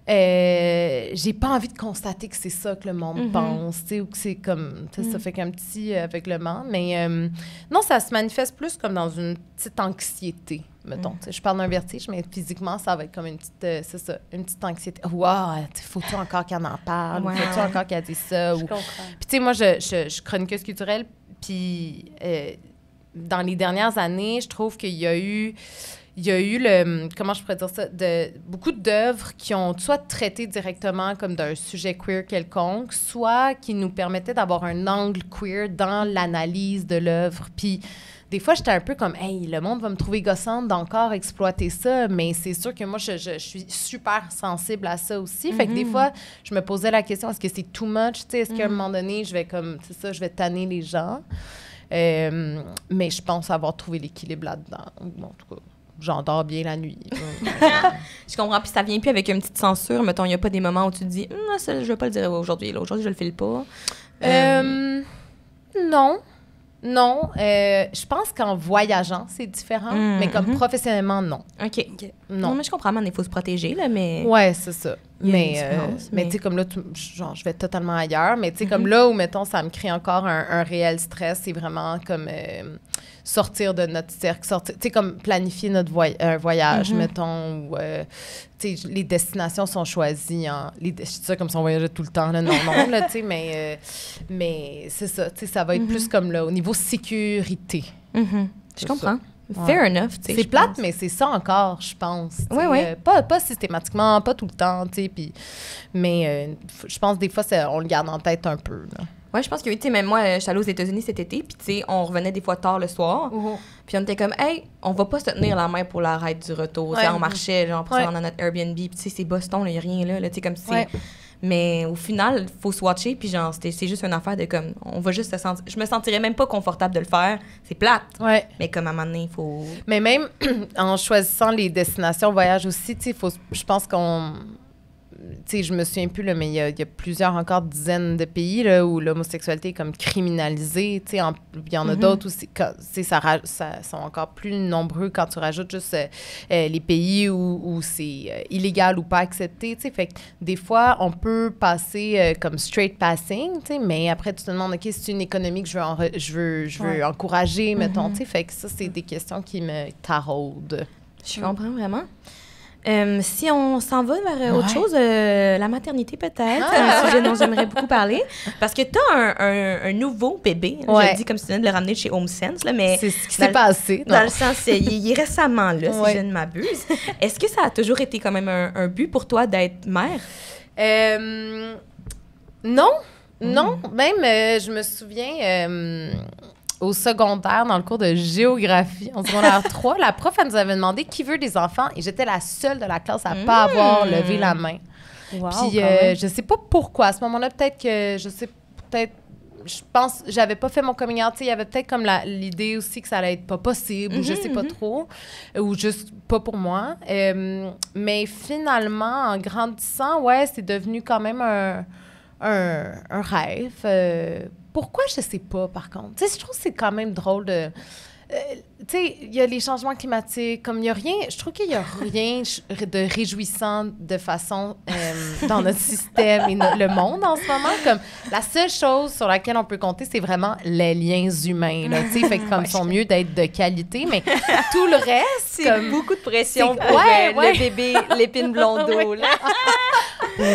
j'ai pas envie de constater que c'est ça que le monde pense, tu sais, ou que c'est comme, ça fait qu'un petit aveuglement, mais non, ça se manifeste plus comme dans une petite anxiété, mettons. Tu sais, je parle d'un vertige, mais physiquement, ça va être comme une petite, c'est ça, une petite anxiété. Wow, faut-tu encore qu'elle en parle? Ouais. Faut-tu encore qu'elle dise ça? Je Ou... comprends. Puis, tu sais, moi, je suis chroniqueuse culturelle, puis dans les dernières années, je trouve qu'il y a eu comment je pourrais dire ça, beaucoup d'œuvres qui ont soit traité directement comme d'un sujet queer quelconque, soit qui nous permettaient d'avoir un angle queer dans l'analyse de l'œuvre. Puis des fois, j'étais un peu comme, hey, le monde va me trouver gossante d'encore exploiter ça, mais c'est sûr que moi, je suis super sensible à ça aussi. Fait que des fois, je me posais la question, est-ce que c'est too much? Tu sais, est-ce qu'à un moment donné, je vais comme, c'est ça, je vais tanner les gens? Mais je pense avoir trouvé l'équilibre là-dedans. Bon, en tout cas, j'endors bien la nuit. Je comprends. Puis ça vient plus avec une petite censure. Mettons, il n'y a pas des moments où tu te dis, ça, je vais pas le dire aujourd'hui. Là, aujourd'hui, je le file pas. Non. Je pense qu'en voyageant, c'est différent. Mais comme professionnellement, non. OK. Non, mais je comprends, il faut se protéger, là, mais... Ouais, c'est ça. Il y a une Mais différence, tu sais, comme là, genre, je vais totalement ailleurs. Mais tu sais, comme là où, mettons, ça me crée encore un réel stress, c'est vraiment comme sortir de notre cercle, tu sais, comme planifier notre voyage, mettons, ou, tu sais, les destinations sont choisies je dis ça comme si on voyageait tout le temps, là, non, là, tu sais, mais c'est ça, tu sais, ça va être plus comme là, au niveau sécurité. Je comprends. Ouais. Fair enough, tu sais. C'est plate, mais c'est ça encore, je pense. Oui. Pas systématiquement, pas tout le temps, tu sais, mais je pense des fois, on le garde en tête un peu, là. Ouais, je pense que oui, tu sais, même moi, je suis allée aux États-Unis cet été, puis tu sais, on revenait des fois tard le soir, puis on était comme, hey, on va pas se tenir la main pour la ride du retour. Tu sais, on marchait, genre, pour se rendre à notre Airbnb, puis tu sais, c'est Boston, il y a rien là, tu sais, comme c'est... Mais au final, il faut se watcher, puis genre, c'est juste une affaire de comme, on va juste se sentir... Je me sentirais même pas confortable de le faire. C'est plate. Ouais. Mais comme à un moment donné, il faut... Mais même en choisissant les destinations voyage aussi, tu sais, je pense qu'on... Tu sais, je me souviens plus, là, mais il y a plusieurs encore dizaines de pays là, où l'homosexualité est comme criminalisée. Tu sais, il y en a d'autres aussi. Ça sont encore plus nombreux quand tu rajoutes juste les pays où c'est illégal ou pas accepté. Tu sais, fait que des fois, on peut passer comme straight passing, tu sais, mais après, tu te demandes, OK, c'est une économie que je veux encourager, mettons. Tu sais, fait que ça, c'est des questions qui me taraudent. Je comprends vraiment. Si on s'en va vers autre chose, la maternité peut-être, un sujet dont j'aimerais beaucoup parler, parce que tu as un nouveau bébé, je le dis comme si tu venais de le ramener de chez HomeSense, là, mais c'est ce qui s'est passé. Dans le sens, il est récemment là, si je ne m'abuse. Est-ce que ça a toujours été quand même un but pour toi d'être mère? Non, même je me souviens... au secondaire, dans le cours de géographie, en secondaire 3, la prof, elle nous avait demandé qui veut des enfants et j'étais la seule de la classe à pas avoir levé la main. Wow, puis je sais pas pourquoi. À ce moment-là, je pense, j'avais pas fait mon coming out. Il y avait peut-être comme l'idée aussi que ça allait être pas possible ou je sais pas trop, ou juste pas pour moi. Mais finalement, en grandissant, c'est devenu quand même un rêve. Pourquoi? Je sais pas, par contre. Tu sais, je trouve que c'est quand même drôle de... tu sais, il y a les changements climatiques, comme il y a rien... Je trouve qu'il y a rien de réjouissant de façon dans notre système et le monde en ce moment. Comme, la seule chose sur laquelle on peut compter, c'est vraiment les liens humains, là, tu sais. Fait que comme ils sont mieux d'être de qualité, mais tout le reste... C'est beaucoup de pression pour le bébé, l'épine blondeau, là.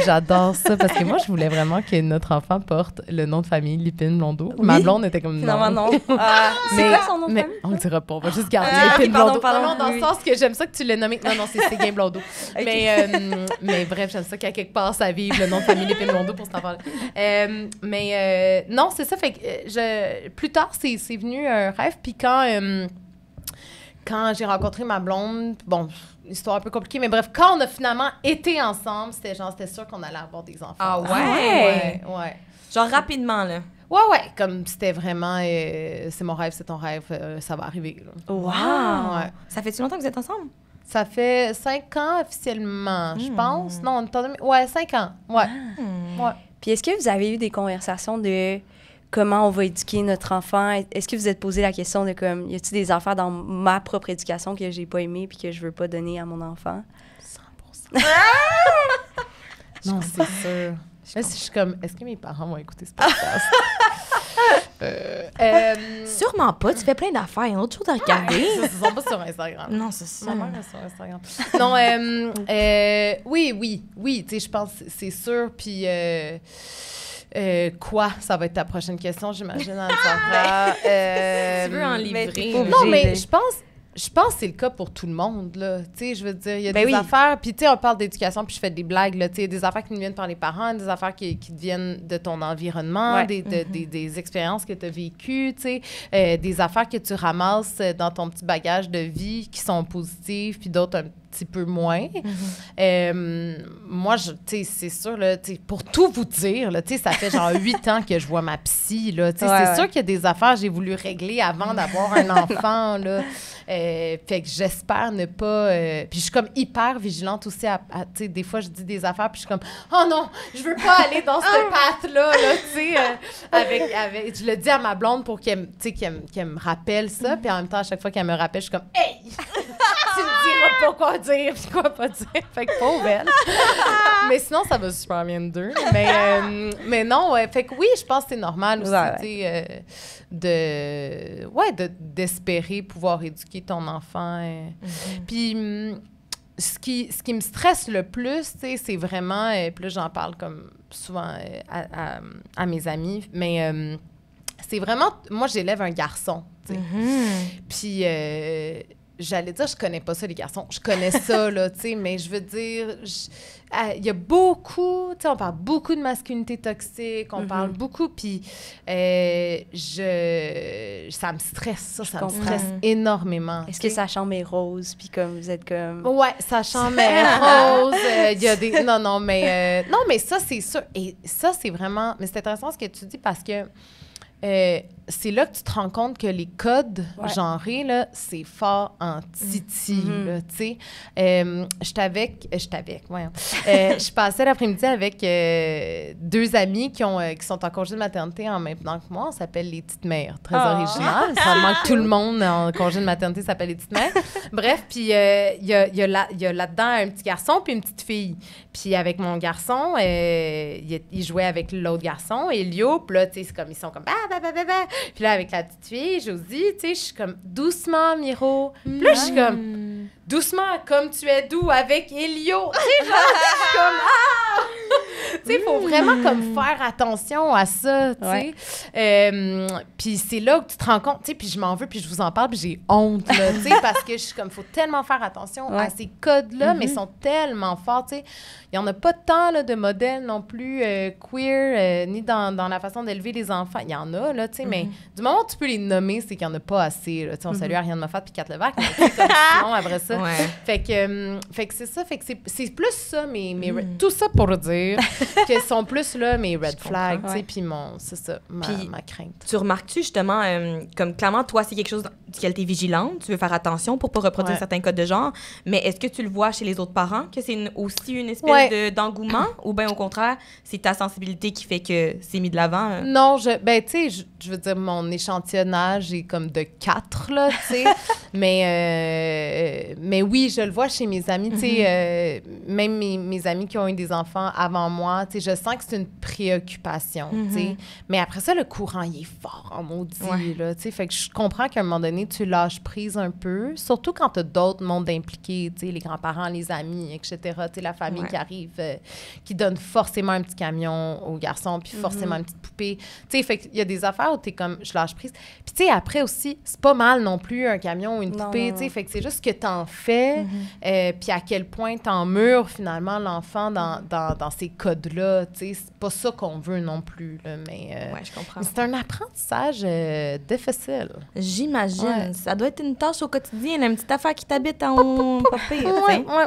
j'adore ça parce que moi, je voulais vraiment que notre enfant porte le nom de famille Lépine Blondeau. Oui. Ma blonde était comme non. Non. C'est quoi son nom de famille? On le dira pas, on va juste garder Lépine Blondeau. Non, dans le sens que j'aime ça que tu l'aies nommé. Non, c'est Séguin Blondeau. Okay. Mais bref, j'aime ça qu'à quelque part, ça vive le nom de famille Lépine Blondeau pour cet enfant-là. Non, c'est ça. Fait que plus tard, c'est venu un rêve. Puis quand j'ai rencontré ma blonde, bon, histoire un peu compliquée, mais bref, quand on a finalement été ensemble, c'était sûr qu'on allait avoir des enfants. Ah ouais? Ouais. Genre rapidement, là. Ouais, comme c'était vraiment, c'est mon rêve, c'est ton rêve, ça va arriver. Là. Wow! Ouais. Ça fait-tu longtemps que vous êtes ensemble? Ça fait 5 ans officiellement, je pense. Non, on est 5 ans, ouais. Ouais. Puis est-ce que vous avez eu des conversations de comment on va éduquer notre enfant? Est-ce que vous êtes posé la question de comme, y a-t-il des affaires dans ma propre éducation que j'ai pas aimées puis que je veux pas donner à mon enfant? 100%. Non, c'est sûr. Là, si je suis comme, est-ce que mes parents vont écouter ce podcast? Sûrement pas. Tu fais plein d'affaires. Il y a autre chose à regarder. Ils sont pas sur Instagram. Non, c'est ça. Ma mère est sur Instagram. Non, oui. Tu sais, je pense que c'est sûr. Puis... quoi? Ça va être ta prochaine question, j'imagine, Anne-Sara. Tu veux en livrer? Non, mais je pense que c'est le cas pour tout le monde, là. Tu sais, je veux dire, il y a des affaires... Puis, tu sais, on parle d'éducation, puis je fais des blagues, là. Tu sais, des affaires qui nous viennent par les parents, des affaires qui te viennent de ton environnement, des expériences que tu as vécues, tu sais, des affaires que tu ramasses dans ton petit bagage de vie qui sont positives, puis d'autres un petit peu moins. Moi, tu sais, c'est sûr, là, tu sais, pour tout vous dire, là, tu sais, ça fait genre 8 ans que je vois ma psy, là. Tu sais, c'est sûr qu'il y a des affaires que j'ai voulu régler avant d'avoir un enfant, là. Fait que j'espère ne pas... puis je suis comme hyper vigilante aussi tu sais, des fois, je dis des affaires, puis je suis comme « Oh non, je veux pas aller dans cette patte-là, là, tu sais. Je le dis à ma blonde pour qu'elle me rappelle ça, puis en même temps, à chaque fois qu'elle me rappelle, je suis comme « Hey! Tu me diras pas quoi dire, puis quoi pas dire. » Fait que pauvre elle. Mais sinon, ça va super bien de deux. Mais non, fait que oui, je pense que c'est normal aussi, tu sais, d'espérer pouvoir éduquer ton enfant. Puis ce qui me stresse le plus, tu sais, c'est vraiment, puis là, j'en parle comme souvent à mes amis, mais c'est vraiment, moi, j'élève un garçon, tu sais. Puis j'allais dire, je connais pas ça, les garçons. Je connais ça, là, tu sais, mais je veux dire, il y a beaucoup, tu sais, on parle beaucoup de masculinité toxique, on parle beaucoup, puis ça me stresse, ça me stresse énormément. Est-ce que sa chambre est rose, puis comme vous êtes comme... Ouais, sa chambre est rose, il y a des... Non, mais ça, c'est sûr. Et ça, c'est vraiment... Mais c'est intéressant ce que tu dis, parce que c'est là que tu te rends compte que les codes genrés, là, c'est fort en titi, là, tu sais. Je passais l'après-midi avec 2 amis qui sont en congé de maternité en même temps que moi. On s'appelle les petites mères. Très original. Probablement que tout le monde en congé de maternité s'appelle les petites mères. Bref, puis il y a là-dedans un petit garçon puis une petite fille. Puis avec mon garçon, il jouait avec l'autre garçon, Elio. Puis là, tu sais, c'est comme, ils sont comme... Puis là, avec la petite fille, Josie, tu sais, je suis comme, doucement, Miro. Puis là, je suis comme, doucement, comme tu es doux avec Elio. Tu sais, genre, je suis comme, tu sais, il faut vraiment comme faire attention à ça, tu sais. Puis c'est là que tu te rends compte, tu sais, puis je m'en veux, puis je vous en parle, puis j'ai honte, là, tu sais, parce que je suis comme, il faut tellement faire attention à ces codes-là, mais ils sont tellement forts, tu sais. Il n'y en a pas tant là, de modèles non plus queer, ni dans la façon d'élever les enfants. Il y en a, là, tu sais, mais du moment où tu peux les nommer, c'est qu'il n'y en a pas assez. Là, on salue Ariane Moffat puis Kat Levac, mais comme sinon, après ça. Fait que c'est ça. Fait que c'est plus ça, tout ça pour dire qu'elles sont plus là, mes red flags, tu sais, puis c'est ça, ma crainte. Tu remarques-tu justement, comme clairement, toi, c'est quelque chose duquel tu es vigilante, tu veux faire attention pour ne pas reproduire certains codes de genre, mais est-ce que tu le vois chez les autres parents, que c'est aussi une espèce d'engouement, ou bien au contraire, c'est ta sensibilité qui fait que c'est mis de l'avant? Non, tu sais, je veux dire, mon échantillonnage est comme de 4, là, tu sais, mais oui, je le vois chez mes amis, tu sais, même mes amis qui ont eu des enfants avant moi, tu sais, je sens que c'est une préoccupation, tu sais. Mais après ça, le courant, il est fort en maudit, là, tu sais. Fait que je comprends qu'à un moment donné, tu lâches prise un peu, surtout quand tu as d'autres mondes impliqués, tu sais, les grands-parents, les amis, etc., tu sais, la famille qui arrive, qui donne forcément un petit camion au garçon, puis forcément une petite poupée. Tu sais, fait qu'il y a des affaires où tu es comme, je lâche prise. Puis, tu sais, après aussi, c'est pas mal non plus un camion ou une poupée, tu sais. Fait que c'est juste ce que t'en fais, puis à quel point t'emmures finalement l'enfant dans ces codes-là, tu sais. C'est pas ça qu'on veut non plus, là, mais... je comprends. Mais c'est un apprentissage difficile. J'imagine. Ça doit être une tâche au quotidien, une petite affaire qui t'habite en papier.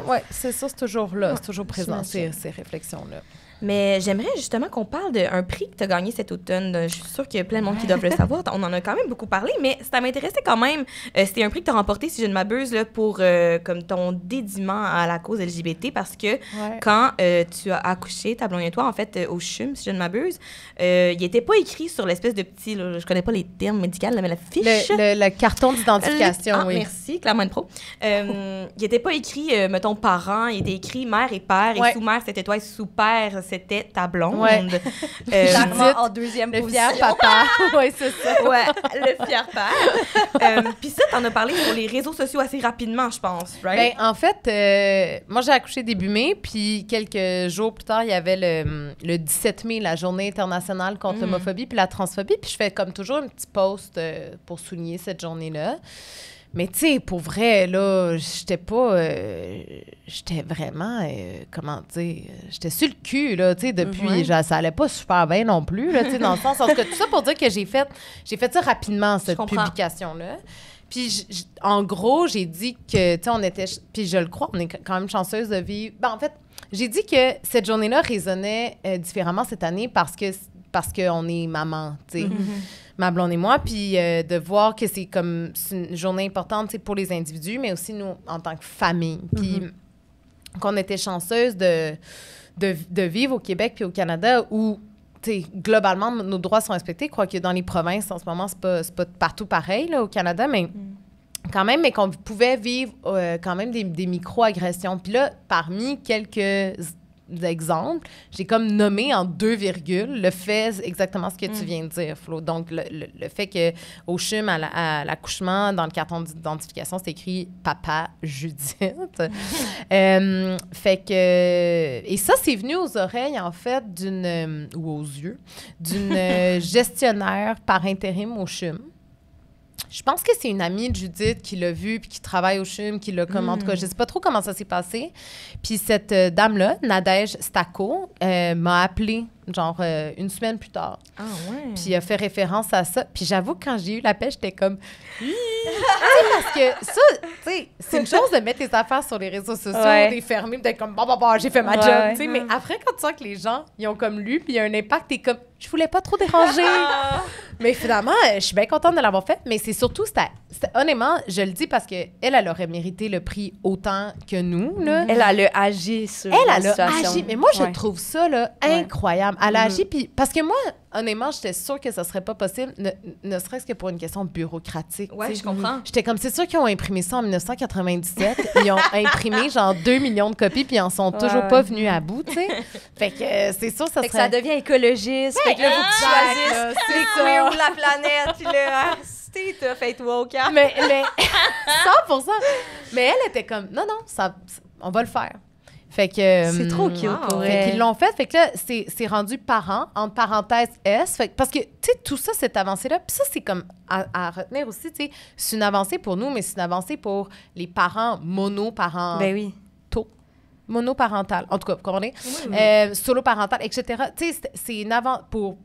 Oui, c'est ça, c'est toujours là, c'est toujours présent, ces réflexions-là. Mais j'aimerais justement qu'on parle d'un prix que tu as gagné cet automne. Je suis sûre qu'il y a plein de monde qui doivent le savoir. On en a quand même beaucoup parlé, mais ça m'intéressait quand même. C'était un prix que tu as remporté, si je ne m'abuse, là, pour comme ton dédiement à la cause LGBT, parce que quand tu as accouché, ta blonde et toi, en fait, au CHUM, si je ne m'abuse, il n'était pas écrit sur l'espèce de petit, là, je connais pas les termes médicaux, là, mais la fiche. Le carton d'identification, oui. Merci, clairement une pro. Il n'était pas écrit, mettons, parents, il était écrit mère et père, et sous-mère, c'était toi, et sous-père, c'était ta blonde. Clairement en deuxième le position. fier papa. Oui, c'est ça. Ouais, le fier père. Puis ça, t'en as parlé sur les réseaux sociaux assez rapidement, je pense, right? Ben, en fait, moi, j'ai accouché début mai, puis quelques jours plus tard, il y avait le 17 mai, la Journée internationale contre l'homophobie puis la transphobie, puis je fais comme toujours un petit post pour souligner cette journée-là. Mais tu sais, pour vrai, là, j'étais vraiment, comment dire, j'étais sur le cul, là, tu sais, depuis, ça allait pas super bien non plus, là, tu sais, dans le sens, que tout ça pour dire que j'ai fait ça rapidement, cette publication-là. Puis, en gros, j'ai dit que, tu sais, on était, puis je le crois, on est quand même chanceuse de vivre. Ben, en fait, j'ai dit que cette journée-là résonnait différemment cette année parce qu'on est maman, tu sais. Ma blonde et moi, puis de voir que c'est une journée importante pour les individus, mais aussi nous, en tant que famille. Puis qu'on était chanceuse de vivre au Québec puis au Canada où, globalement, nos droits sont respectés. Je crois que dans les provinces, en ce moment, c'est pas partout pareil, là, au Canada, mais quand même, mais qu'on pouvait vivre quand même des micro-agressions. Puis là, parmi quelques exemples, j'ai comme nommé en 2 virgules le fait exactement ce que tu viens de dire, Flo. Donc, le fait qu'au CHUM, à l'accouchement, dans le carton d'identification, c'est écrit « Papa Judith ». Fait que... Et ça, c'est venu aux oreilles, en fait, ou aux yeux, d'une gestionnaire par intérim au CHUM. Je pense que c'est une amie de Judith qui l'a vu puis qui travaille au CHUM, qui l'a comme... En tout cas, je sais pas trop comment ça s'est passé. Puis cette dame-là, Nadège Stacco, m'a appelée, genre, une semaine plus tard. Ah ouais? Puis a fait référence à ça. Puis j'avoue que quand j'ai eu l'appel, j'étais comme... parce que ça, tu sais, c'est une chose de mettre tes affaires sur les réseaux sociaux, des fermés, d'être comme, bon, j'ai fait ma job, tu sais. Mais après, quand tu sens que les gens, ils ont comme lu, puis il y a un impact, t'es comme, je voulais pas trop déranger. Mais finalement, je suis bien contente de l'avoir fait. Mais c'est surtout, honnêtement, je le dis parce qu'elle aurait mérité le prix autant que nous, là. Elle a agi sur la situation. Mais moi, je trouve ça, là, incroyable. Elle a agi, puis parce que moi, honnêtement, j'étais sûre que ça serait pas possible, ne serait-ce que pour une question bureaucratique. Ouais, je comprends. J'étais comme, c'est sûr qu'ils ont imprimé ça en 1997. Ils ont imprimé genre 2 millions de copies, puis ils en sont toujours pas venus à bout, tu sais. Fait que c'est sûr, ça serait... Fait que ça devient écologiste. Fait que là, faut que tu choisisses les queers de la planète. Puis là, t'as fait woke. Mais 100%. Mais elle était comme, non, on va le faire. Fait que... c'est trop cute pour elle. Fait qu'ils l'ont fait. Fait que là, c'est rendu parent, entre parenthèses S. Fait que, parce que, tu sais, tout ça, cette avancée-là, puis ça, c'est comme à retenir aussi, tu sais, c'est une avancée pour nous, mais c'est une avancée pour les parents monoparents. Ben oui. Monoparental, en tout cas, vous comprenez? Solo-parental, etc. Tu sais, c'est une avancée pour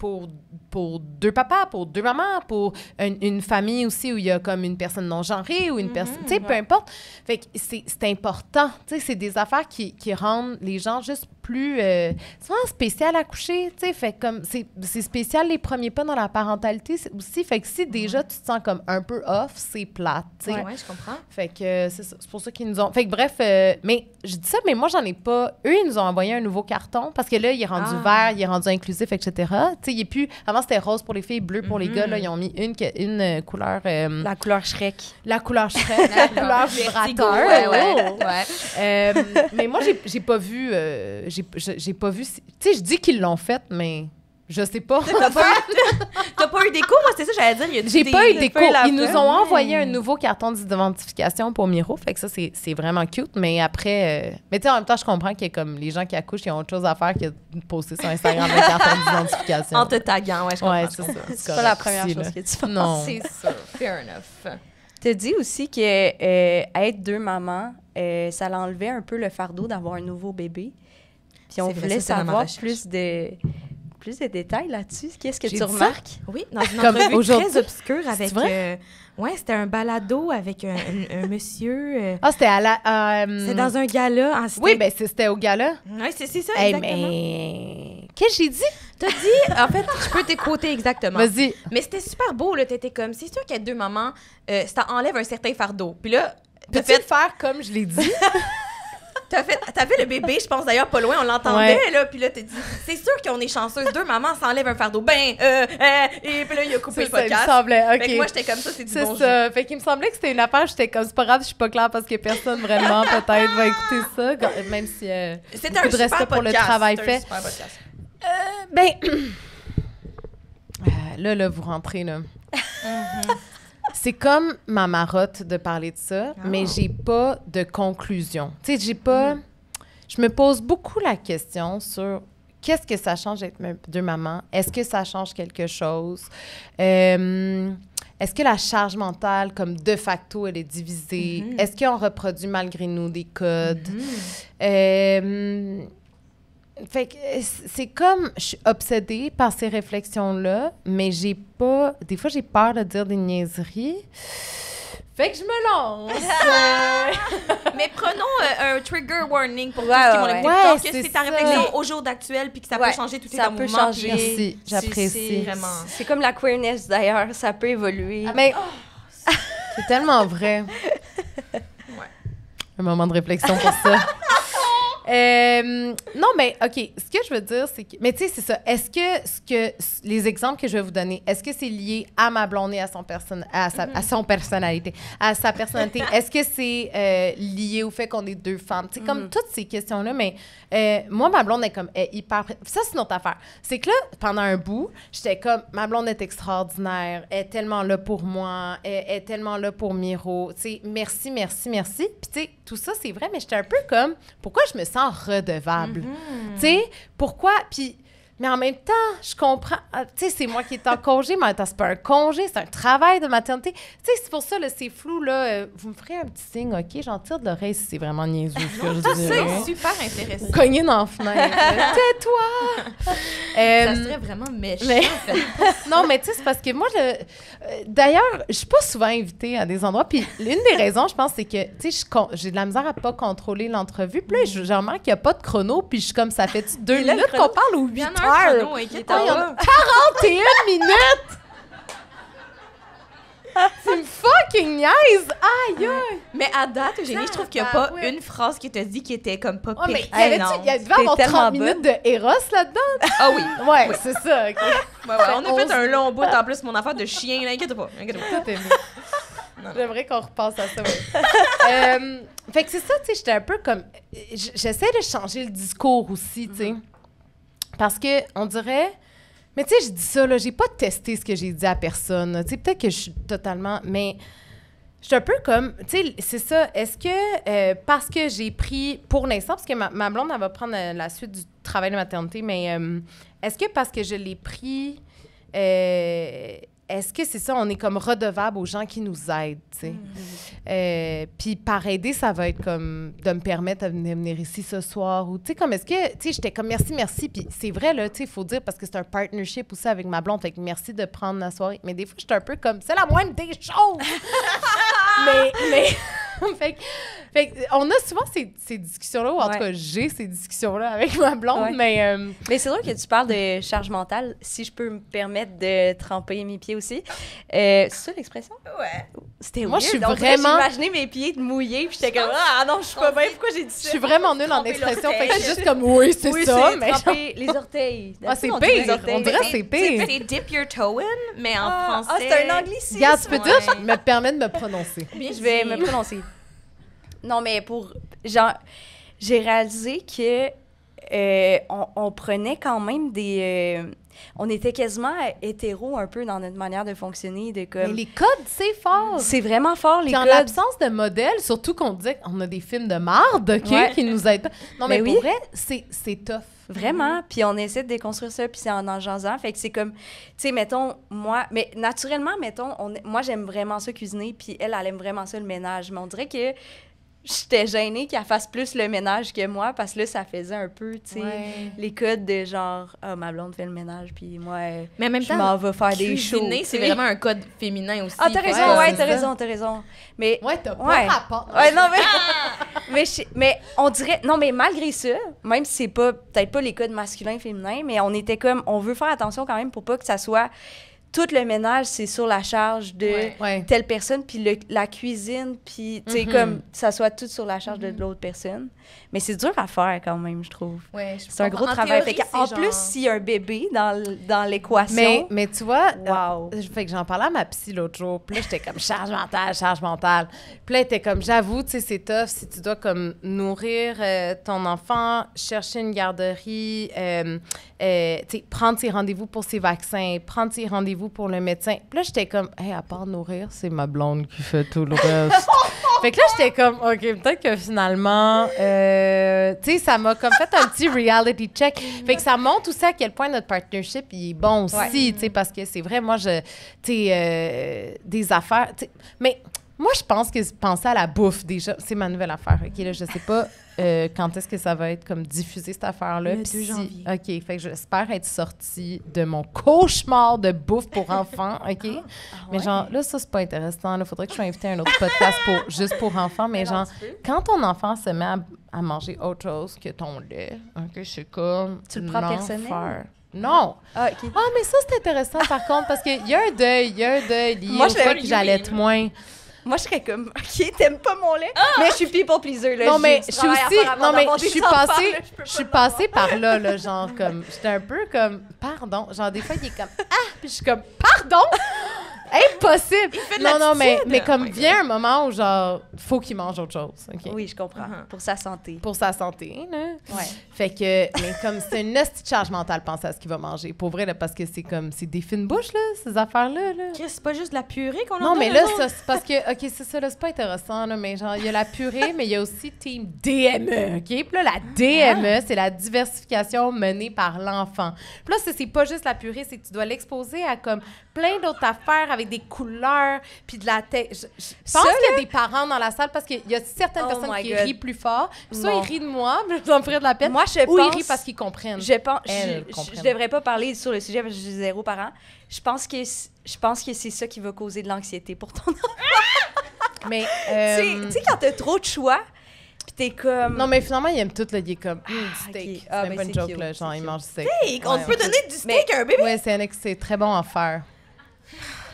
2 papas, pour 2 mamans, pour une famille aussi où il y a comme une personne non-genrée ou une personne... Tu sais, peu importe. Fait que c'est important. Tu sais, c'est des affaires qui rendent les gens juste plus... c'est vraiment spécial à coucher, tu sais. Fait comme... C'est spécial les premiers pas dans la parentalité aussi. Fait que si déjà tu te sens comme un peu off, c'est plate, tu sais. Ouais, je comprends. Fait que c'est ça. C'est pour ça qu'ils nous ont... Fait que bref, mais je dis ça, mais moi, j'en ai pas... Eux, ils nous ont envoyé un nouveau carton parce que là, il est rendu vert, il est rendu inclusif, etc. Tu sais, il est plus... Avant, c'était rose pour les filles, bleu pour les gars. Là, ils ont mis une couleur... la couleur Shrek. La couleur Shrek, la couleur vibrateur. Ouais. Mais moi, j'ai pas vu j'ai pas vu... Tu sais, je dis qu'ils l'ont fait, mais je sais pas. T'as pas eu d'écho? Moi, c'est ça, j'allais dire. J'ai pas eu d'écho. Ils nous ont envoyé un nouveau carton d'identification pour Miro. Fait que ça, c'est vraiment cute. Mais après... mais tu sais, en même temps, je comprends qu'il y a comme les gens qui accouchent, ils ont autre chose à faire que de poster sur Instagram un carton d'identification. En te taguant, ouais, je comprends. Ouais, c'est ça. C'est pas la première chose que tu penses. Non. C'est sûr. Fair enough. T'as dit aussi que être deux mamans, ça l'enlevait un peu le fardeau d'avoir un nouveau bébé. Puis on C'est vrai, voulait ça, c'est dans ma savoir recherche. plus de détails là-dessus. Qu'est-ce que J'ai tu dit remarques? Oui, dans une Comme entrevue aujourd'hui. très obscure avec... vrai? ouais, c'était un balado avec un monsieur... Ah, c'était à la... c'est dans un gala. Oui, ben c'était au gala. Oui, c'est ça, Hey, exactement. mais... Qu'est-ce que j'ai dit? T'as dit... En fait, je peux t'écouter exactement. Vas-y. Mais c'était super beau, là. T'étais comme... C'est sûr qu'être deux mamans, ça enlève un certain fardeau. Puis là, Peux-tu le faire comme je l'ai dit? t'as fait le bébé, je pense d'ailleurs pas loin, on l'entendait, là. Puis là, t'as dit... C'est sûr qu'on est chanceuse. Deux mamans, ça enlève un fardeau. Et puis là, il a coupé le Ça, il me podcast. semblait, OK. Fait que moi, j'étais comme ça, c'est du C'est bon ça. Fait qu'il me semblait que c'était une affaire, j'étais comme, c'est pas grave, je suis pas claire parce que personne vraiment, peut-être, va écouter ça, même si C'était beaucoup un de respect super pour le podcast. travail C'était un fait. super podcast. Ben, là, vous rentrez, là. C'est comme ma marotte de parler de ça, mais j'ai pas de conclusion. Tu sais, j'ai pas... Je me pose beaucoup la question sur qu'est-ce que ça change d'être deux mamans? Est-ce que ça change quelque chose? Est-ce que la charge mentale, comme de facto, elle est divisée? Est-ce qu'on reproduit malgré nous des codes? Fait que c'est comme, je suis obsédée par ces réflexions-là, mais j'ai pas... Des fois, j'ai peur de dire des niaiseries. Fait que je me lance! Mais prenons un trigger warning pour Ouais, tous ceux qui vont ouais, l'écouter. ouais. Donc, Ouais, c'est c'est ta ça. réflexion au jour d'actuel, puis que ça Ouais, peut changer tout ça est peut mouvement. changer. Merci, j'apprécie. Vraiment. C'est comme la queerness, d'ailleurs. Ça peut évoluer. Mais c'est tellement vrai. Un moment de réflexion pour ça. Non, mais OK, ce que je veux dire, c'est que... Mais tu sais, c'est ça. Est-ce que les exemples que je vais vous donner, est-ce que c'est lié à ma blonde et à son personnalité, à sa personnalité? Est-ce que c'est lié au fait qu'on est deux femmes? Tu sais, comme toutes ces questions-là, mais moi, ma blonde est comme hyper... Ça, c'est notre affaire. C'est que là, pendant un bout, j'étais comme, ma blonde est extraordinaire, elle est tellement là pour moi, elle est tellement là pour Miro. Tu sais, merci, merci, merci. Puis tu sais, tout ça, c'est vrai, mais j'étais un peu comme, pourquoi je me sens redevable? Tu sais, pourquoi? Puis, mais en même temps, je comprends. Tu sais, c'est moi qui est en congé, mais en même temps, c'est pas un congé, c'est un travail de maternité. Tu sais, c'est pour ça, là, c'est flou, là. Vous me ferez un petit signe, OK? J'en tire de l'oreille si c'est vraiment niaiseux, ce que je Tout dis. ça est super intéressant. Cogner dans la fenêtre. Tais-toi! Ça serait vraiment méchant, mais- en fait. Non, mais tu sais, c'est parce que moi, d'ailleurs, je suis pas souvent invitée à des endroits. Puis l'une des raisons, je pense, c'est que, tu sais, j'ai de la misère à pas contrôler l'entrevue. Puis là, j'ai remarqué qu'il n'y a pas de chrono. Puis je suis comme, ça fait 2 Il y a le minutes chrono. qu'on parle ou 8 Il y en heures? a un chrono, inquiète-toi. Ah, il y en a 41 minutes! C'est une fucking niaise! Aïe, aïe! Mais à date, Eugénie, je trouve qu'il n'y a pas ouais. une phrase que tu as dit qui était comme pas Oh, mais pertinente. il devait avoir tellement 30 minutes de Eros là-dedans? Ah oui. Ouais, c'est ça. OK. Ouais, on a fait un long bout en plus, mon affaire de chien, là, inquiète-toi pas. Tout est beau. J'aimerais qu'on repasse à ça. Ouais. Fait que c'est ça, tu sais, j'étais un peu comme... J'essaie de changer le discours aussi, tu sais. Parce que on dirait... Mais tu sais, je dis ça, là, j'ai pas testé ce que j'ai dit à personne. Tu sais, peut-être que je suis totalement... Mais je suis un peu comme... Tu sais, c'est ça. Est-ce que parce que j'ai pris... Pour l'instant, parce que ma blonde, elle va prendre la suite du travail de maternité, mais est-ce que parce que je l'ai pris... est-ce que c'est ça, on est comme redevable aux gens qui nous aident, tu sais? Puis par aider, ça va être comme de me permettre de venir ici ce soir. Ou tu sais, comme est-ce que, tu sais, j'étais comme merci. Puis c'est vrai, là, tu sais, il faut dire parce que c'est un partnership aussi avec ma blonde. Fait que merci de prendre la soirée. Mais des fois, j'étais un peu comme, c'est la moindre des choses! mais fait que on a souvent ces discussions-là, ou en tout cas, j'ai ces discussions-là avec ma blonde, mais... Mais c'est drôle que tu parles de charge mentale, si je peux me permettre de tremper mes pieds aussi. C'est ça l'expression? Ouais. C'était Moi, je suis weird. vraiment- J'ai imaginé mes pieds mouillés, puis j'étais comme, ah non, je suis pas bien, pourquoi j'ai dit Je ça? suis vraiment nulle en Tremper expression, l'orteil. fait que je suis juste comme, oui, c'est Oui, ça, c'est mais... tremper les orteils. Ah, c'est On dit les pire, orteils. on dirait que c'est pire. C'est dip your toe in, mais en Ah, français. c'est un anglicisme. Regarde, tu peux dire, Ouais. je me permets de me prononcer. Bien Je vais dit. me prononcer. Non, mais pour... Genre, j'ai réalisé que on prenait quand même des... on était quasiment hétéros un peu dans notre manière de fonctionner. De comme... Mais les codes, c'est fort! C'est vraiment fort, les Puis codes. en l'absence de modèle, surtout qu'on disait qu'on a des films de marde, OK, Ouais. qui nous aident pas. Non, mais Mais pour oui. vrai, c'est tough. Vraiment. Puis on essaie de déconstruire ça, puis c'est en jasant. Fait que c'est comme, tu sais, mettons, moi... Mais naturellement, mettons, moi, j'aime vraiment ça cuisiner, puis elle aime vraiment ça le ménage. Mais on dirait que j'étais gênée qu'elle fasse plus le ménage que moi, parce que là, ça faisait un peu, tu sais, Ouais. les codes de genre, ah, ma blonde fait le ménage, puis moi, Mais en même je temps, m'en vais faire des shows. cuisiner, tu c'est sais. vraiment un code féminin aussi. Ah, t'as Fait raison, que- ouais, c'est t'as ça. raison. Mais... Ouais, t'as pas Ouais. rapport. Ouais, non, mais on dirait... Non, mais malgré ça, même si c'est pas peut-être pas les codes masculins, féminins, mais on était comme... On veut faire attention quand même pour pas que ça soit... Tout le ménage, c'est sur la charge de Ouais. telle personne, puis la cuisine, puis, tu sais, comme ça soit tout sur la charge de l'autre personne. Mais c'est dur à faire quand même, je trouve. Ouais, je C'est un gros comprends. En travail. théorie, Fait en c'est plus, genre- s'il y a un bébé dans l'équation... Mais tu vois, Wow. fait que j'en parlais à ma psy l'autre jour, puis là, j'étais comme charge mentale. Puis là, elle était comme, j'avoue, tu sais, c'est tough si tu dois comme nourrir ton enfant, chercher une garderie, tu sais, prendre ses rendez-vous pour ses vaccins, prendre ses rendez-vous pour le médecin. Puis là, j'étais comme, hey, à part nourrir, c'est ma blonde qui fait tout le reste. Fait que là, j'étais comme, OK, peut-être que finalement, tu sais, ça m'a comme fait un petit reality check. Fait que ça montre aussi à quel point notre partnership, il est bon aussi, Ouais. tu sais, parce que c'est vrai, moi, tu sais, des affaires, tu sais, mais moi, je pense que penser à la bouffe, déjà, c'est ma nouvelle affaire, OK, là, je sais pas quand est-ce que ça va être comme diffusé, cette affaire-là. Le Puis 2 janvier. OK, fait que j'espère être sortie de mon cauchemar de bouffe pour enfants, OK? Mais genre, là, ça, c'est pas intéressant. Il faudrait que je sois invitée à un autre podcast juste pour enfants. Mais genre, quand ton enfant se met à manger autre chose que ton lait, OK, c'est comme... Tu le prends l'enfer. personnel? Non! Ah, OK. Ah, mais ça, c'est intéressant, par contre, parce qu'il y a un deuil lié Moi, au je fait l'avais que j'allaite moins. Moi, je serais comme, OK, t'aimes pas mon lait? Mais je suis people pleaser, là. Non, mais J'ai je du suis travail à aussi... faire avant Non, mais d'avoir je des suis enfants, passée... là, peux Je suis pas passée par là, genre, comme... J'étais un peu comme... Pardon. Genre, des fois, il est comme... Ah! Puis je suis comme... Pardon! Impossible! de Non, mais l'attitude. comme Oh my vient un moment où, genre, faut qu'il mange autre chose, OK? Oui, je comprends. Pour sa santé. Pour sa santé, là. Ouais. Fait que... Mais comme, c'est une petite charge mentale, penser à ce qu'il va manger. Pour vrai, là, parce que c'est comme... C'est des fines bouches, là, ces affaires-là, là. Chris, c'est pas juste la purée qu'on a. Non, mais là, ça, c'est parce que, OK, c'est ça, là, c'est pas intéressant, là, mais genre, il y a la purée, mais il y a aussi Team DME, OK? Puis là, la DME, c'est la diversification menée par l'enfant. Puis là, c'est pas juste la purée, c'est que tu dois l'exposer à comme plein d'autres affaires avec des couleurs, puis de la tête. Je pense qu'il y a des parents dans la salle parce qu'il y a certaines Oh personnes my qui God. rient plus fort. Puis soit Non. ils rient de moi, puis j'en ferais de la peine. Moi, je ou ils pense- rient parce qu'ils comprennent. Je pense, Elles je comprennent. devrais pas parler sur le sujet parce que j'ai 0 parents. Je pense que c'est ça qui va causer de l'anxiété pour ton enfant. Mais, Tu sais, quand t'as trop de choix, pis t'es comme... non, mais finalement, il aime tout, là. Il est comme, du steak. ok. C'est Ah, même ben, pas une c'est joke, cute, là. c'est Genre, il cute. mange du steak. On peut donner du steak à un bébé. Oui, c'est très bon à faire.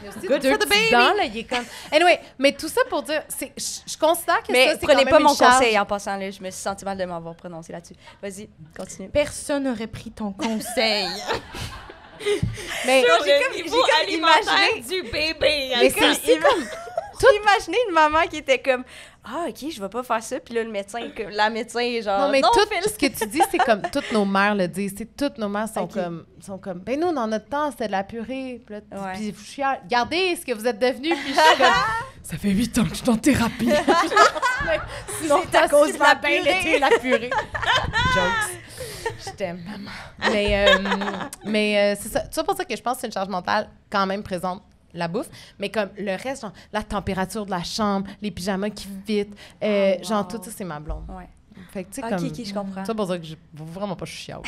Il y a aussi Good deux for the petits baby. dents, là, il est comme... Anyway, mais tout ça pour dire, je considère que Mais ça, c'est prenez quand pas même mon une charge. conseil en passant, là. Je me suis senti mal de m'avoir prononcé là-dessus. Vas-y, continue. Personne n'aurait pris ton conseil. Mais, j'ai comme imaginé- du bébé. mais c'est aussi comme... J'ai imaginé une maman qui était comme ah ok je vais pas faire ça puis là le médecin la médecin est genre Non, mais tout Phil. ce que tu dis, c'est comme toutes nos mères le disent. C'est toutes nos mères sont, Ok. sont comme, ben nous, dans notre temps, c'était de la purée. Puis, là, Ouais. puis je suis fière. Regardez ce que vous êtes devenus. Puis je suis comme, ça fait 8 ans que je suis en thérapie. Mais sinon, C'est à cause de la bien purée. été, la purée. Jokes. Je t'aime, maman. Mais c'est ça. C'est pour ça que je pense que c'est une charge mentale quand même présente. La bouffe, mais comme le reste, genre la température de la chambre, les pyjamas qui fit, genre tout ça, c'est ma blonde. Ouais. Fait que tu sais, Ok, comme... ok, je comprends. C'est pour ça que je vraiment pas chiale.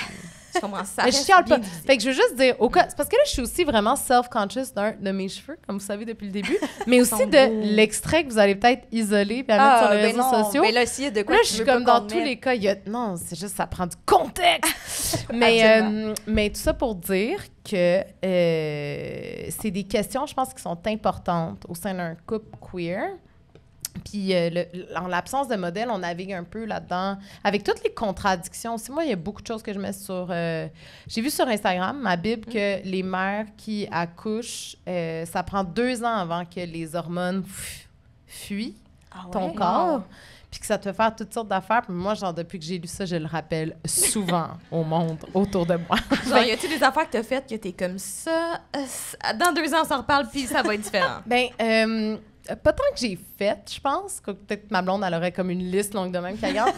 Je comprends ça. Mais je chiale pas. Fait que je veux juste dire, au cas... c'est parce que là, je suis aussi vraiment self-conscious de mes cheveux, comme vous savez depuis le début, mais aussi sont de beaux. l'extrait que vous allez peut-être isoler puis à mettre sur les réseaux sociaux. Mais là, s'il y a de quoi Là, tu je suis veux pas comme dans qu'on tous mette. les cas, il y a... Non, c'est juste, ça prend du contexte. mais tout ça pour dire que c'est des questions, je pense, qui sont importantes au sein d'un couple queer. Puis, en l'absence de modèle, on navigue un peu là-dedans, avec toutes les contradictions. Aussi, moi, il y a beaucoup de choses que je mets sur... j'ai vu sur Instagram, ma Bible, que les mères qui accouchent, ça prend 2 ans avant que les hormones fuient Ah ouais? ton corps. puis que ça te fait faire toutes sortes d'affaires. Puis moi, genre, depuis que j'ai lu ça, je le rappelle souvent au monde autour de moi. Genre, y a-tu des affaires que t'as faites que t'es comme ça? Dans 2 ans, on s'en reparle, puis ça va être différent. Ben, pas tant que j'ai fait, je pense. Peut-être ma blonde, elle aurait comme une liste longue de même qu'elle garde.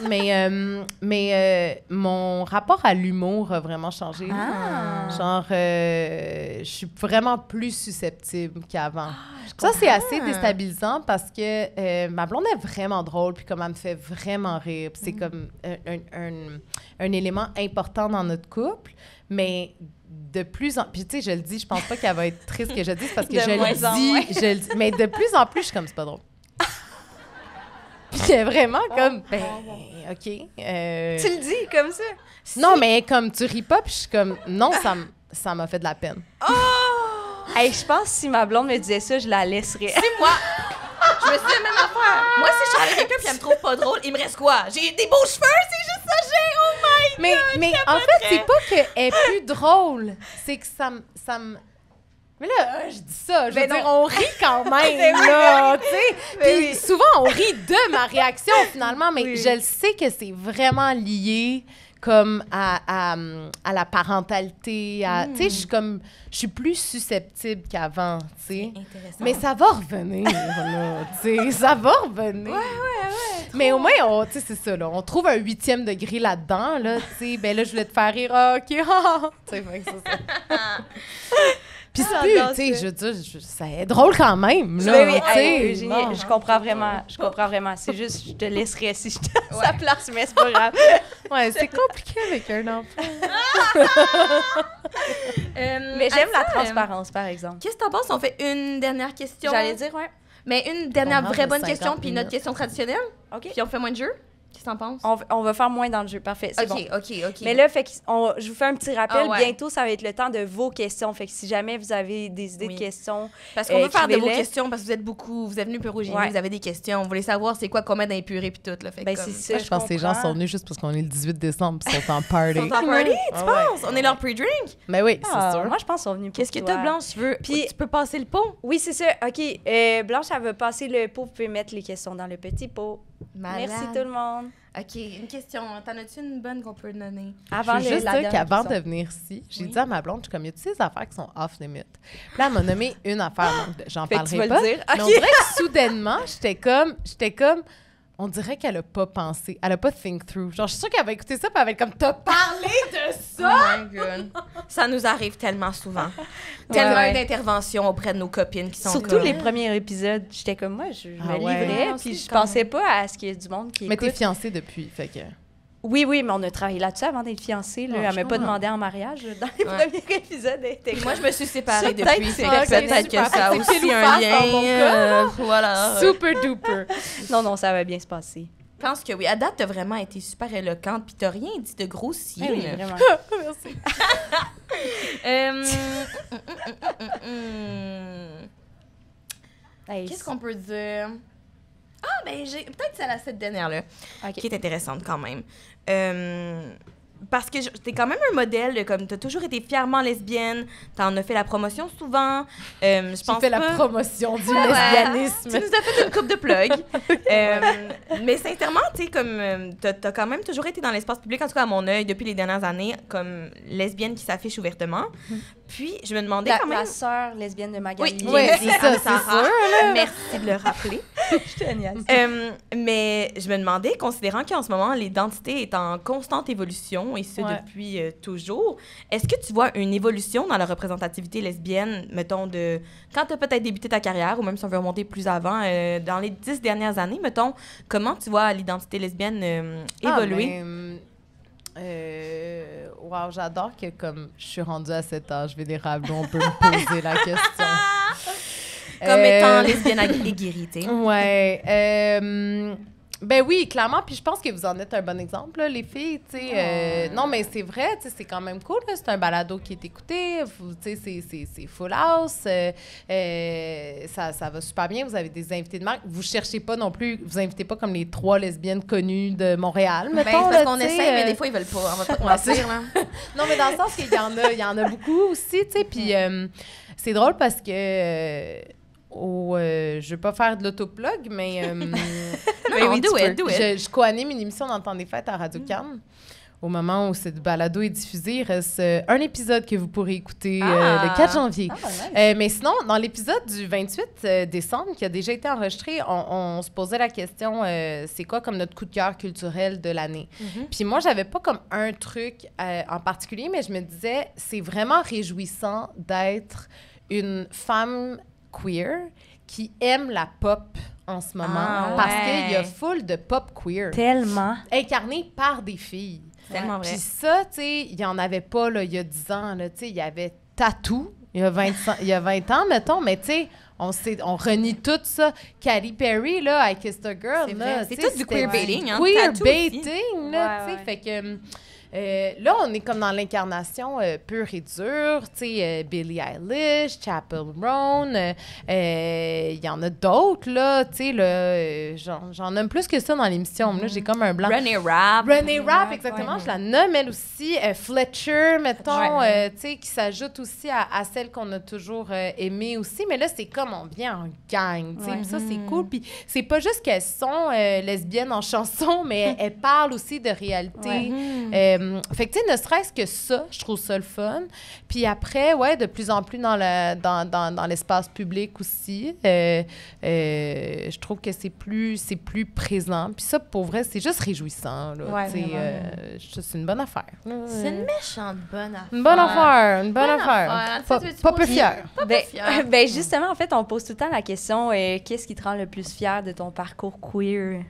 mais mon rapport à l'humour a vraiment changé. Genre, je suis vraiment plus susceptible qu'avant. Ça, c'est assez déstabilisant parce que ma blonde est vraiment drôle, puis comme elle me fait vraiment rire. Puis c'est comme un élément important dans notre couple. Mais de plus en plus, tu sais, je le dis, je pense pas qu'elle va être triste que je le dise parce que je le dis, mais de plus en plus, je suis comme, c'est pas drôle. Puis c'est vraiment comme, ben, OK. Tu le dis comme ça? Non, mais comme tu ris pas, puis je suis comme, non, ça m'a fait de la peine. Hey, je pense que si ma blonde me disait ça, je la laisserais. C'est moi! Je me suis dit la même affaire. Moi, si je suis avec quelqu'un puis elle me trouve pas drôle, il me reste quoi? J'ai des beaux cheveux, c'est juste ça, j'ai. Oh my God! Mais en fait, c'est pas qu'elle est plus drôle, c'est que ça me. Mais là, je dis ça, je veux dire, on rit quand même, là, tu sais. Puis souvent, on rit de ma réaction, finalement, mais je le sais que c'est vraiment lié comme à la parentalité, tu sais, je suis plus susceptible qu'avant, tu sais. Mais ça va revenir, là, tu sais, ça va revenir. Ouais. Mais au moins, tu sais, c'est ça, là, on trouve un 8e degré là-dedans, là, tu sais, ben là, je voulais te faire rire, OK, tu sais, fait que c'est ça. Puis c'est plus, tu sais, je veux dire, ça est drôle quand même, là, tu sais. Eugénie, je comprends vraiment. C'est juste, je te laisserais si je te à sa place, mais c'est pas grave. Ouais, c'est compliqué avec un enfant. Mais j'aime la transparence, par exemple. Qu'est-ce que t'en penses? On fait une dernière question. J'allais dire, ouais. Mais une dernière On vraie mange bonne de question, 50 puis notre question traditionnelle. OK. Puis on fait moins de jeu. Qu'est-ce que t'en penses? On va faire moins dans le jeu, parfait, c'est bon. OK. Mais là, je vous fais un petit rappel. Ah ouais. Bientôt, ça va être le temps de vos questions. Fait que si jamais vous avez des idées de questions, parce qu'on veut faire de vos écrivez-les. questions, parce que vous êtes beaucoup, vous êtes venus Purogénie, Ouais. vous avez des questions, vous voulez savoir c'est quoi qu'on met dans les purées puis tout, là. Fait Ben, comme... c'est ça, Je pense que ces gens sont venus juste parce qu'on est le 18 décembre et sont en party. Ils sont en party, tu Ah ouais. penses? On est leur pre-drink? Mais oui, c'est sûr. Moi, je pense qu'ils sont venus pour Qu'est-ce que toi. t'as, Blanche? Puis- Tu peux passer le pot? Oui, c'est ça. OK. Blanche, elle va passer le pot. Vous pouvez mettre les questions dans le petit pot. Malade. Merci tout le monde. OK, une question. T'en as-tu une bonne qu'on peut donner? Avant Je veux juste la dire dernière qu'avant de question. venir ici, j'ai Oui. dit à ma blonde, je suis comme, y a-tu des affaires qui sont off-limit? Puis là, elle m'a nommé une affaire, donc j'en Fait que tu parlerai vas pas. le dire. Mais on OK. dirait que soudainement, j'étais comme, on dirait qu'elle a pas pensé, elle a pas think through. Genre, je suis sûre qu'elle va écouter ça, puis elle va être comme, t'as parlé de ça? Oh my God. Ça nous arrive tellement souvent. Tellement Ouais. d'interventions auprès de nos copines qui sont Surtout comme... les premiers épisodes, j'étais comme moi, je Ah me ouais. livrais, Moi puis aussi, je quand pensais pas à ce qu'il y ait du monde qui Mais t'es écoute. fiancée depuis, fait que... Oui, mais on a travaillé là-dessus avant d'être fiancés. Là. Ah, Elle je m'a pas comprends. demandé en mariage là, dans les Ouais. premiers épisodes. Elle était Moi, je me suis séparée Ça, depuis, peut-être, fait c'est que ok, peut-être super. que ça a C'est aussi pile ou un face lien. dans mon cas. Voilà. Super duper. Non, ça va bien se passer. Je pense que oui. À date, t'as vraiment été super éloquente, puis t'as rien dit de grossier. Oui, là. vraiment. Merci. Hey, Qu'est-ce qu'on peut dire? Ah, ben, peut-être c'est cette dernière-là, OK. qui est intéressante quand même. Parce que t'es quand même un modèle, comme t'as toujours été fièrement lesbienne, t'en as fait la promotion souvent. Je J'ai pense fait la pas- promotion du Ouais. lesbianisme. Tu nous as fait une coupe de plug. Mais sincèrement, tu sais, comme t'as quand même toujours été dans l'espace public, en tout cas à mon œil, depuis les dernières années, comme lesbienne qui s'affiche ouvertement. Puis, je me demandais quand même... La sœur lesbienne de Magali. Oui, Oui, Leslie c'est ça, Anne-Sara. c'est sûr. Merci de le rappeler. Je te niaise. Mais je me demandais, considérant qu'en ce moment, l'identité est en constante évolution, et ce Ouais. depuis toujours, est-ce que tu vois une évolution dans la représentativité lesbienne, mettons, de quand tu as peut-être débuté ta carrière, ou même si on veut remonter plus avant, dans les 10 dernières années, mettons, comment tu vois l'identité lesbienne évoluer? Wow, j'adore que comme je suis rendue à cet âge vénérable, on peut me poser la question. Comme étant lesbienne aguerrie, tu sais. Ouais. Ben oui, clairement. Puis je pense que vous en êtes un bon exemple, là, les filles. Tu sais, non, mais c'est vrai, tu sais, c'est quand même cool. Là, c'est un balado qui est écouté. Tu sais, c'est full house. Ça va super bien. Vous avez des invités de marque. Vous cherchez pas non plus. Vous invitez pas comme les 3 lesbiennes connues de Montréal, Ben, mettons. c'est parce là, qu'on tu sais, essaie, mais des fois, ils veulent pas. On va pas te mentir, là. Non, mais dans le sens qu'il y en a beaucoup aussi, tu sais. Puis c'est drôle parce que je veux pas faire de l'autoplug, mais Non, do it. je co-anime une émission dans le temps des fêtes à Radio-Can. Au moment où cette balado est diffusée, il reste un épisode que vous pourrez écouter le 4 janvier. Nice. Mais sinon, dans l'épisode du 28 décembre, qui a déjà été enregistré, on se posait la question, c'est quoi comme notre coup de cœur culturel de l'année? Puis moi, j'avais pas comme un truc en particulier, mais je me disais, c'est vraiment réjouissant d'être une femme queer qui aime la pop en ce moment. Parce qu'il y a full de pop queer. Tellement. Incarné par des filles. C'est tellement vrai. Puis ça, tu sais, il n'y en avait pas là, il y a 10 ans. Tu sais, il y avait Tattoo, il y a 20 ans, mettons, mais tu sais, on renie tout ça. Katy Perry, là, I Kissed a Girl. C'est là, vrai. C'est tout du queerbaiting, hein. Queer Tattoo baiting, là, tu sais. Ouais. Fait que... là, on est comme dans l'incarnation pure et dure, tu sais, Billie Eilish, Chappell Roan, il y en a d'autres, là, tu sais, j'en nomme plus que ça dans l'émission. Là, j'ai comme un blanc. René Rapp. René Rapp, exactement, je la nomme, elle aussi. Fletcher, mettons, tu sais, qui s'ajoute aussi à celle qu'on a toujours aimée aussi. Mais là, c'est comme on vient en gang, tu sais, puis ça, c'est cool. Puis c'est pas juste qu'elles sont lesbiennes en chanson, mais elles parlent aussi de réalité. Fait que, tu sais, ne serait-ce que ça, je trouve ça le fun. Puis après, ouais, de plus en plus dans l'espace public aussi, je trouve que c'est plus présent. Puis ça, pour vrai, c'est juste réjouissant, là. Ouais, c'est une bonne affaire. C'est une méchante bonne affaire. Une bonne affaire. Pas peu fière. Ben justement, en fait, on pose tout le temps la question qu'est-ce qui te rend le plus fier de ton parcours queer?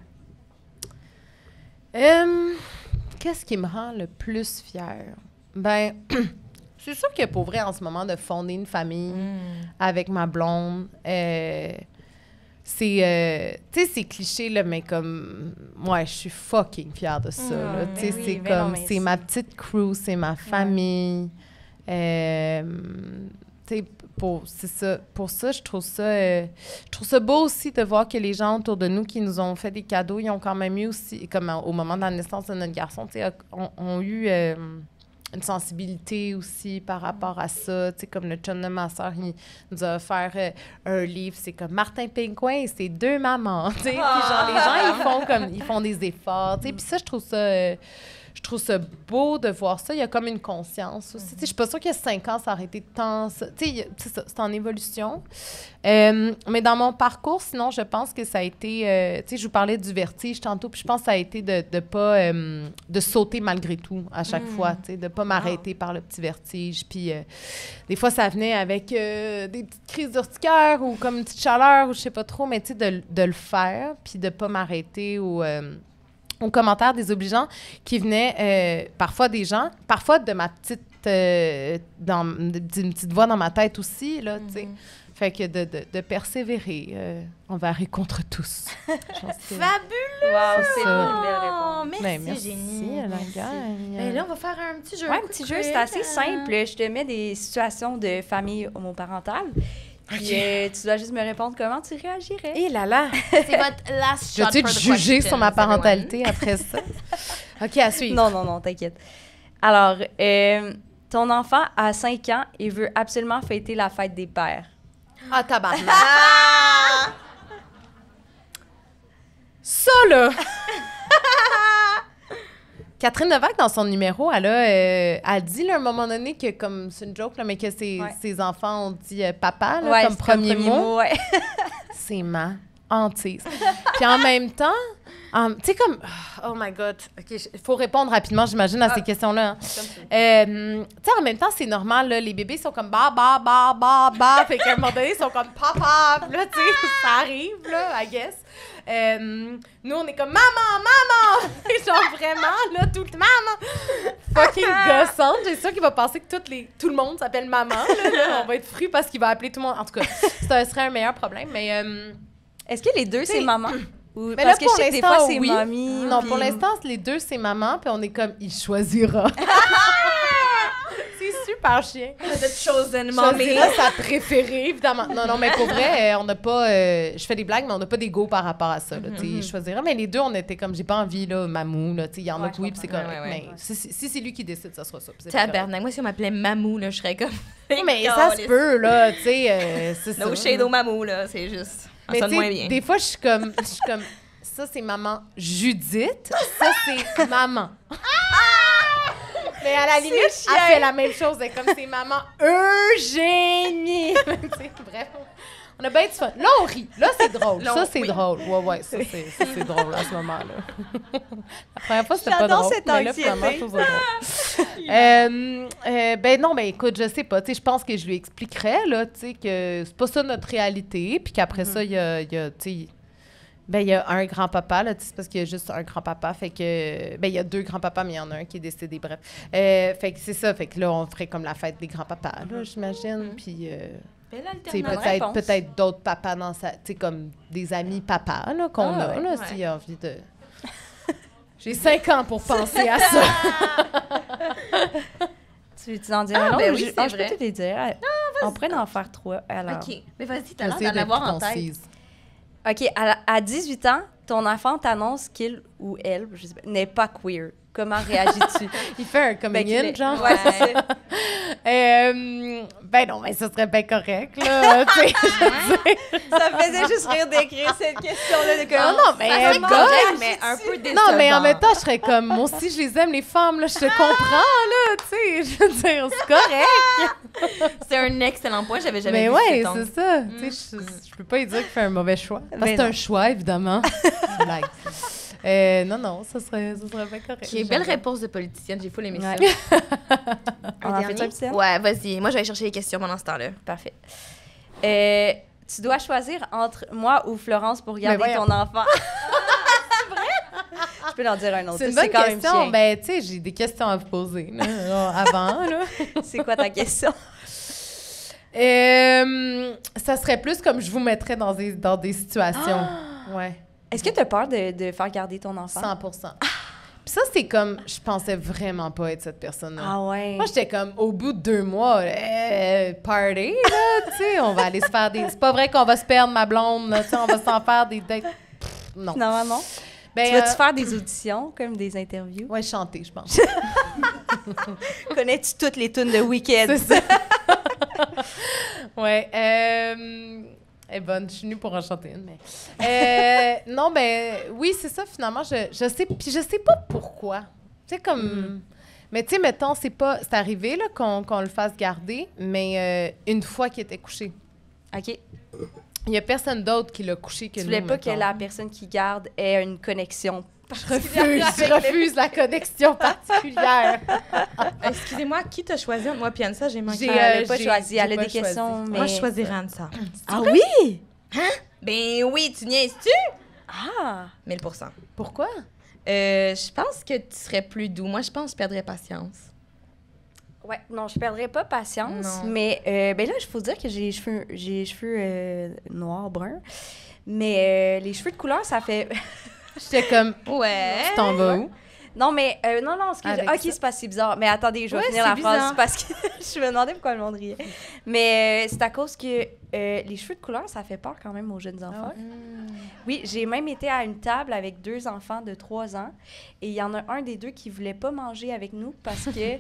Qu'est-ce qui me rend le plus fière? Ben, c'est sûr que pour vrai, en ce moment, de fonder une famille avec ma blonde, c'est... tu sais, c'est cliché, là, mais comme... Ouais, je suis fucking fière de ça, là. Tu sais, c'est comme... C'est ma petite crew, c'est ma famille. Tu sais, c'est ça. Pour ça, je trouve ça beau aussi de voir que les gens autour de nous qui nous ont fait des cadeaux, ils ont quand même eu aussi, comme au moment de la naissance de notre garçon, tu sais, ont eu une sensibilité aussi par rapport à ça. Tu sais, comme le chum de ma soeur, il nous a offert un livre, c'est comme Martin Pingouin et ses 2 mamans. Tu sais, puis genre, les gens, ils font des efforts. Tu sais, puis ça, je trouve ça beau de voir ça. Il y a comme une conscience aussi. Tu sais, je suis pas sûre qu'il y a 5 ans, ça aurait été tant... Tu sais, c'est en évolution. Mais dans mon parcours, sinon, je pense que ça a été... tu sais, je vous parlais du vertige tantôt, puis je pense que ça a été de pas... de sauter malgré tout à chaque fois, tu sais, de pas m'arrêter par le petit vertige. Puis des fois, ça venait avec des petites crises d'urticaire ou comme une petite chaleur ou je sais pas trop, mais tu sais, de le faire, puis de pas m'arrêter aux commentaires désobligeants qui venaient parfois des gens, parfois de ma petite... d'une petite voix dans ma tête aussi, là, tu sais. Fait que de persévérer envers et contre tous. Fabuleux! Wow, c'est ça. une belle réponse. Merci, Génie. la gang. Ben là, on va faire un petit jeu. Ouais, un petit jeu, c'est assez simple. Je te mets des situations de famille homoparentale. Puis tu dois juste me répondre comment tu réagirais. Et là là! C'est votre last Je shot vais for te the juger questions, sur ma everyone. parentalité après ça. OK, à suivre. Non, t'inquiète. Alors, ton enfant a 5 ans et veut absolument fêter la fête des pères. Ah, tabarnak! Ça, là! Catherine Levac, dans son numéro, elle dit là, à un moment donné que, comme c'est une joke, là, mais que ses enfants ont dit papa là, comme premier mot. Ouais. C'est ma hantise. Puis en même temps, tu sais, comme... Oh my God. OK, il faut répondre rapidement, j'imagine, à ces questions-là. Hein. Tu sais, en même temps, c'est normal, là, les bébés sont comme ba, ba, ba, ba, ba. Fait qu'à un moment donné, ils sont comme papa. Puis là, tu sais, ça arrive, là, I guess. Nous, on est comme maman! Et genre vraiment, là, tout le maman! Fucking gossante. J'ai sûr qu'il va penser que tout le monde s'appelle maman. Là, on va être fru parce qu'il va appeler tout le monde. En tout cas, ça serait un meilleur problème, mais... Est-ce que les deux, c'est maman? Ou, Mais parce là, que je sais que des fois, c'est oui. mamie. Non, puis- pour l'instant, les deux, c'est maman, puis on est comme, il choisira. C'est super super chien. The chosen Je mommy. dirais sa préférée, évidemment. Non, mais pour vrai, on n'a pas... je fais des blagues, mais on n'a pas d'ego par rapport à ça. Là, je choisirais. Mais les deux, on était comme, j'ai pas envie, là, Mamou. Il y en a que oui, puis c'est correct. Mais si c'est lui qui décide, ça sera ça. Tabarnak. Moi, si on m'appelait Mamou, là, je serais comme... Mais ça se peut, là, tu sais, c'est ça. No shade au Mamou, là, c'est juste... Mais ça sonne moins bien. des fois, je suis comme... Ça, c'est maman Judith. Ça, c'est maman. Mais à la limite, elle fait la même chose. Elle est comme c'est maman Eugénie. Bref, on a bien du fun. Là, on rit. Là, c'est drôle. Ça, c'est drôle. Ouais, ça, c'est drôle à ce moment-là. La première fois, c'était pas drôle. cette mais là, anxiété. finalement, je trouve ça drôle. Ben non, mais écoute, je sais pas. Tu sais, je pense que je lui expliquerais, là, tu sais, que c'est pas ça notre réalité. Puis qu'après ça, il y a tu sais... Ben, il y a un grand-papa, là, c'est parce qu'il y a juste un grand-papa, fait que... Ben, il y a 2 grands-papas, mais il y en a un qui est décédé, bref. Fait que c'est ça, fait que là, on ferait comme la fête des grands-papas, là, j'imagine, puis... Belle tu sais, alternative. peut-être d'autres papas dans sa... Tu sais, comme des amis papas, là, qu'on a, là, s'il y a envie de... J'ai 5 ans pour penser à ça. Tu veux en dire un autre? ben oui, c'est je vrai. peux te les dire. On pourrait en faire 3, alors. OK. Mais vas-y, t'as l'air J'essaie d'en avoir en d'être tête. concise. OK, à 18 ans, ton enfant t'annonce qu'il ou elle, je sais pas, n'est pas queer. Comment réagis-tu? Il fait un coming in, genre? Ouais, c'est ça. Ben non, mais ça serait bien correct, là, tu sais, je veux dire. Ça me faisait juste rire d'écrire cette question-là. De Non, mais C'est God! correct, mais un peu décevant. Non, mais en même temps, je serais comme, moi aussi, je les aime, les femmes, là, je te comprends, là, tu sais, je veux dire, c'est correct. C'est un excellent point, j'avais jamais Mais vu ouais, cet angle. c'est ça, tu sais, je peux pas lui dire qu'il fait un mauvais choix. Parce que Mais c'est non. un choix, évidemment. C'est une blague. Non, ça serait bien correct. OK, belle réponse de politicienne, j'ai full l'émission. Ouais. Un On en dernier? fait un petit? Ouais, vas-y. Moi, je vais aller chercher les questions pendant ce temps-là. Parfait. Tu dois choisir entre moi ou Florence pour garder Mais voyons. ton enfant. C'est vrai? Je peux leur dire un autre. C'est une Ça, bonne quand même question. chien. Ben, tu sais, j'ai des questions à vous poser, là, genre, avant, là. C'est quoi ta question? Ça serait plus comme je vous mettrais dans des situations. Ouais. Est-ce que tu as peur de faire garder ton enfant? 100%. Puis ça, c'est comme, je pensais vraiment pas être cette personne-là. Ah ouais. Moi, j'étais comme, au bout de 2 mois, party, là, tu sais, on va aller se faire des... C'est pas vrai qu'on va se perdre, ma blonde, là, tu sais, on va s'en faire des dates. Non. Finalement, non. Ben, Tu vas-tu faire des auditions, comme des interviews? Ouais, chanter, je pense. Connais-tu toutes les tunes de Weekend? C'est ça. Ouais. Elle est bonne, je suis nue pour en chanter une, mais... non, ben, oui, c'est ça, finalement, je sais... Puis je sais pas pourquoi. Tu sais, comme... Mais tu sais, mettons, c'est arrivé, là, qu'on le fasse garder, mais une fois qu'il était couché. OK. Il y a personne d'autre qui l'a couché que Tu nous, voulais pas que mettons. la personne qui garde ait une connexion. Je refuse la connexion particulière. Excusez-moi, qui t'a choisi entre moi et Ansa? J'ai manqué. Elle n'a pas j'ai- choisi. j'ai Elle a pas des choisi. questions, mais... Moi, je choisirais Ansa. Ah oui? Ben oui, tu niaises-tu? Ah! 1000%. Pourquoi? Je pense que tu serais plus doux. Moi, je pense que je perdrais patience. Ouais, non, je perdrais pas patience, Non. mais ben là, il faut dire que j'ai les cheveux noirs, bruns, mais les cheveux de couleur, ça fait... J'étais comme, Ouais. tu t'en vas où? Non, mais non, excusez. Avec OK, ça. c'est pas si bizarre. Mais attendez, je vais Ouais, finir c'est la phrase bizarre. parce que je me demandais pourquoi le monde riait. Mais c'est à cause que les cheveux de couleur, ça fait peur quand même aux jeunes enfants. Oui, j'ai même été à une table avec 2 enfants de 3 ans et il y en a un des 2 qui voulait pas manger avec nous parce que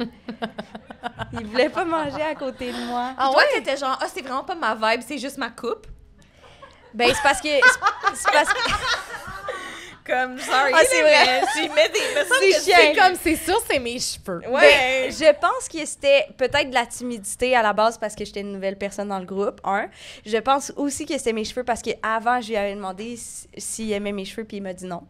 il voulait pas manger à côté de moi. Ah ouais? Toi, t'étais genre, c'est vraiment pas ma vibe, c'est juste ma coupe. Ben c'est parce que Comme, sorry. Ah, c'est vrai. mais j'y mets des. me semble C'est que chiant. C'est comme, c'est sûr, c'est mes cheveux. Ouais. Ben, je pense que c'était peut-être de la timidité à la base parce que j'étais une nouvelle personne dans le groupe, Je pense aussi que c'était mes cheveux parce qu'avant, je lui avais demandé s'il aimait mes cheveux, puis il m'a dit non.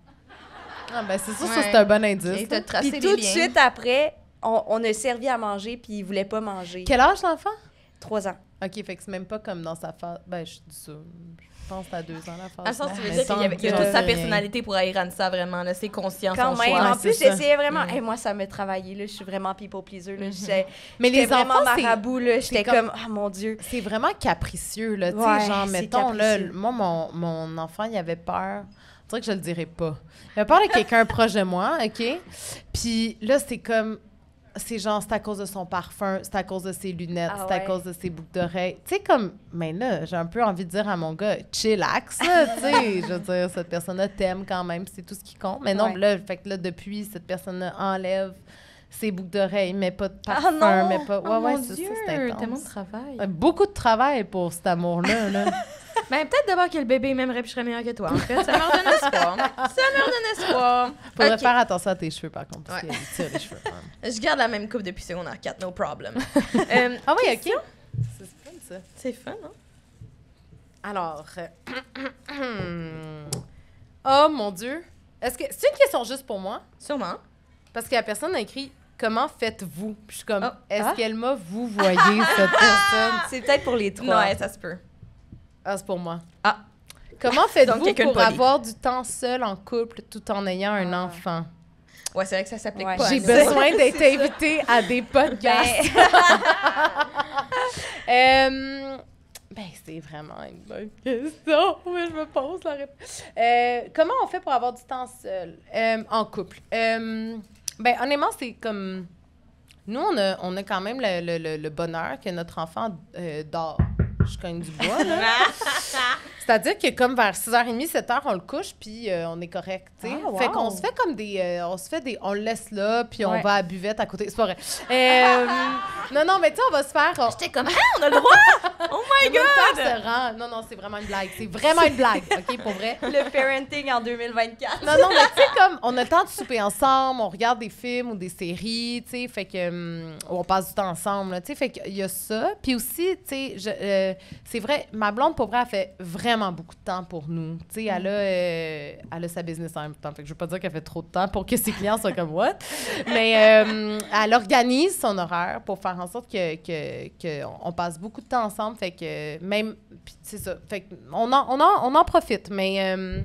Ah, ben c'est sûr, Ouais. ça, c'est un bon indice. Et t'as là. tracé Puis les tout de liens. suite après, on a servi à manger, puis il voulait pas manger. Quel âge, l'enfant? 3 ans. OK, fait que c'est même pas comme dans sa phase... Ben, je dis ça. Je pense que t'as 2 ans, la phase. À le sens, tu veux Mais dire qu'il y avait tant il y a que toute sa rien. personnalité pour haïr Ansa, vraiment. Là, c'est conscient, Quand son même. choix. En c'est plus, ça. j'essayais vraiment... Hey, moi, ça me travaillait, là. Je suis vraiment people pleaser, là. Mais les J'étais vraiment enfants, c'est... marabout, là. J'étais comme- comme... Oh, mon Dieu. C'est vraiment capricieux, là. Tu sais, Ouais, genre, c'est mettons, là, capricieux. moi, mon enfant, il avait peur. Je dirais que je le dirais pas. Il avait peur de quelqu'un proche de moi, OK? Puis là, c'est comme... c'est genre, c'est à cause de son parfum, c'est à cause de ses lunettes, Ah c'est à ouais. cause de ses boucles d'oreilles. Tu sais, comme, mais là, j'ai un peu envie de dire à mon gars, chillax, là, tu sais. Je veux dire, cette personne-là t'aime quand même, c'est tout ce qui compte. Mais non, Ouais. là, fait que là, depuis, cette personne-là enlève ses boucles d'oreilles, met pas de parfum, non! met pas... Ouais, Oh ouais, mon c'est Dieu, ça, c'est intense. tellement de travail. Beaucoup de travail pour cet amour-là, là. Ben, peut-être d'abord que le bébé m'aimerait puis je serais meilleure que toi. En fait, ça me redonne espoir. Ça me redonne espoir. Faudrait Ok. faire attention à tes cheveux, par contre, parce Ouais. qu'il tire les cheveux. Je garde la même coupe depuis secondaire 4, no problem. Ah oui, OK. Question? C'est fun, ça. C'est fun, hein? Alors, oh mon Dieu. Est-ce que c'est une question juste pour moi? Sûrement. Parce que la personne a écrit « Comment faites-vous? » Puis je suis comme Oh. « Est-ce Ah. qu'elle m'a vous voyez cette personne? C'est peut-être pour les trois. Ouais, ça se peut. » Ah, c'est pour moi. Ah. Comment Donc, faites-vous quelqu'un de pour poli. avoir du temps seul en couple tout en ayant un enfant? Ouais, c'est vrai que ça s'applique Ouais. pas à J'ai nous. besoin d'être invitée à des podcasts. Ben, c'est vraiment une bonne question, mais je me pose la réponse. Comment on fait pour avoir du temps seul en couple? Ben, honnêtement, c'est comme... Nous, on a quand même le bonheur que notre enfant dort. Je cogne du bois, là. C'est-à-dire que comme vers 6h30, 7h, on le couche, puis on est correct, tu sais. Ah, wow. Fait qu'on se fait comme des... on le laisse là, puis on Ouais. va à la buvette à côté. C'est pas vrai. Non, mais tu sais, on va se faire... J'étais comme, ah, on a le droit! Oh my Le temps god! se rend. Non, c'est vraiment une blague. C'est vraiment une blague, OK, pour vrai? Le parenting en 2024. Non, mais tu sais, comme, on a le temps de souper ensemble, on regarde des films ou des séries, tu sais, fait que, on passe du temps ensemble, là, tu sais, fait qu'il y a ça. Puis aussi, tu sais, c'est vrai, ma blonde, pour vrai, elle fait vraiment beaucoup de temps pour nous. Tu sais, elle a sa business en même temps, fait que je veux pas dire qu'elle fait trop de temps pour que ses clients soient comme « what », mais elle organise son horaire pour faire en sorte que on passe beaucoup de temps ensemble, fait que même, puis c'est ça, fait que on en profite, mais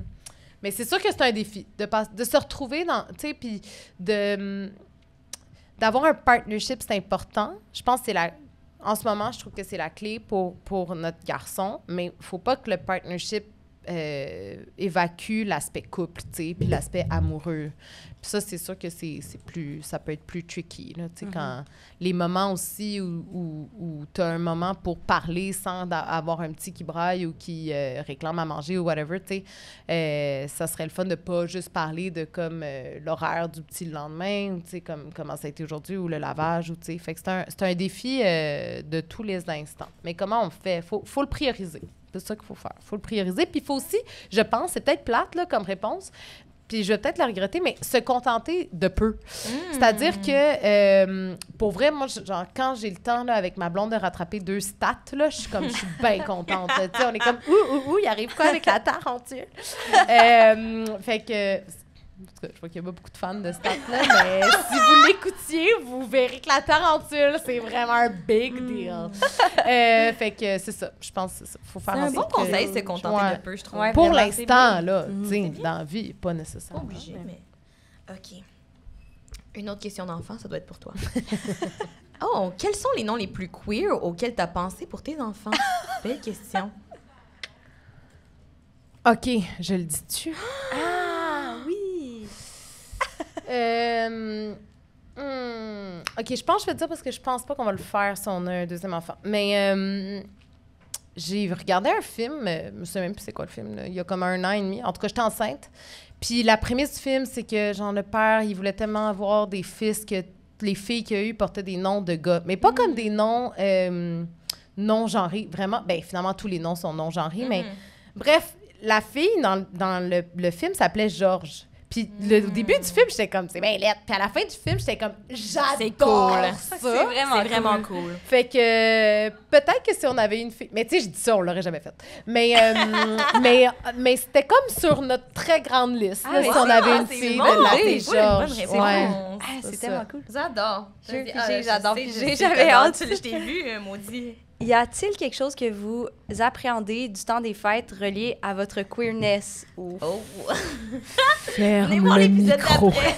c'est sûr que c'est un défi de se retrouver dans, tu sais, puis d'avoir un partnership, c'est important. Je pense que en ce moment, je trouve que c'est la clé pour notre garçon, mais il faut pas que le partnership évacue l'aspect couple, tu sais, puis l'aspect amoureux. Puis ça, c'est sûr que ça peut être plus tricky, là, tu sais, quand les moments aussi où tu as un moment pour parler sans avoir un petit qui braille ou qui réclame à manger ou whatever, tu sais, ça serait le fun de pas juste parler de comme l'horaire du petit le lendemain, ou tu sais, comme comment ça a été aujourd'hui, ou le lavage, ou tu sais, fait que c'est un défi de tous les instants. Mais comment on fait? Faut le prioriser. C'est ça qu'il faut faire. Il faut le prioriser. Puis il faut aussi, je pense, c'est peut-être plate là, comme réponse, puis je vais peut-être la regretter, mais se contenter de peu. C'est-à-dire que, pour vrai, moi, genre, quand j'ai le temps, là, avec ma blonde, de rattraper 2 stats, là, je suis bien contente. Tu sais, on est comme, il arrive quoi avec la tarentule? Fait que... En tout cas, je vois qu'il y a pas beaucoup de fans de stats, là, mais si vous l'écoutiez, vous verrez que la tarentule, c'est vraiment un big deal. Fait que c'est ça. Je pense que faut faire C'est en un bon sorte que- conseil, se contenter Ouais. de peu, je trouve. Ouais. Pour Vraiment, l'instant, là, tu sais, dans la vie, pas nécessairement. Pas obligé, mais... OK. Une autre question d'enfant, ça doit être pour toi. Oh, quels sont les noms les plus queer auxquels tu as pensé pour tes enfants? Belle question. OK, je le dis-tu? Ah oui. OK, je pense que je vais te dire parce que je pense pas qu'on va le faire si on a un deuxième enfant. Mais j'ai regardé un film, je me souviens même plus c'est quoi le film, là, il y a comme 1 an et demi. En tout cas, j'étais enceinte. Puis la prémisse du film, c'est que genre le père, il voulait tellement avoir des fils que les filles qu'il a eues portaient des noms de gars. Mais pas comme des noms non-genrés. Vraiment, ben finalement, tous les noms sont non-genrés. Mais bref, la fille dans le film s'appelait Georges. Puis au début du film, j'étais comme, c'est bien lettre. Puis à la fin du film, j'étais comme, j'adore C'est cool. ça. C'est vraiment cool. Fait que peut-être que si on avait une fille... Mais tu sais, je dis ça, on l'aurait jamais fait. Mais, mais c'était comme sur notre très grande liste, là, mais si on c'est avait Ah, une c'est fille bon, de l'appeler c'est pas une bonne Georges. réponse. Ouais. Ah, c'est ça. tellement cool. J'adore. J'adore. Je Puis sais, j'avais j'adore. hâte. Je t'ai vu, maudit. Y a-t-il quelque chose que vous appréhendez du temps des fêtes relié à votre queerness ou Oh. Ferme Venez voir le l'épisode micro. d'après.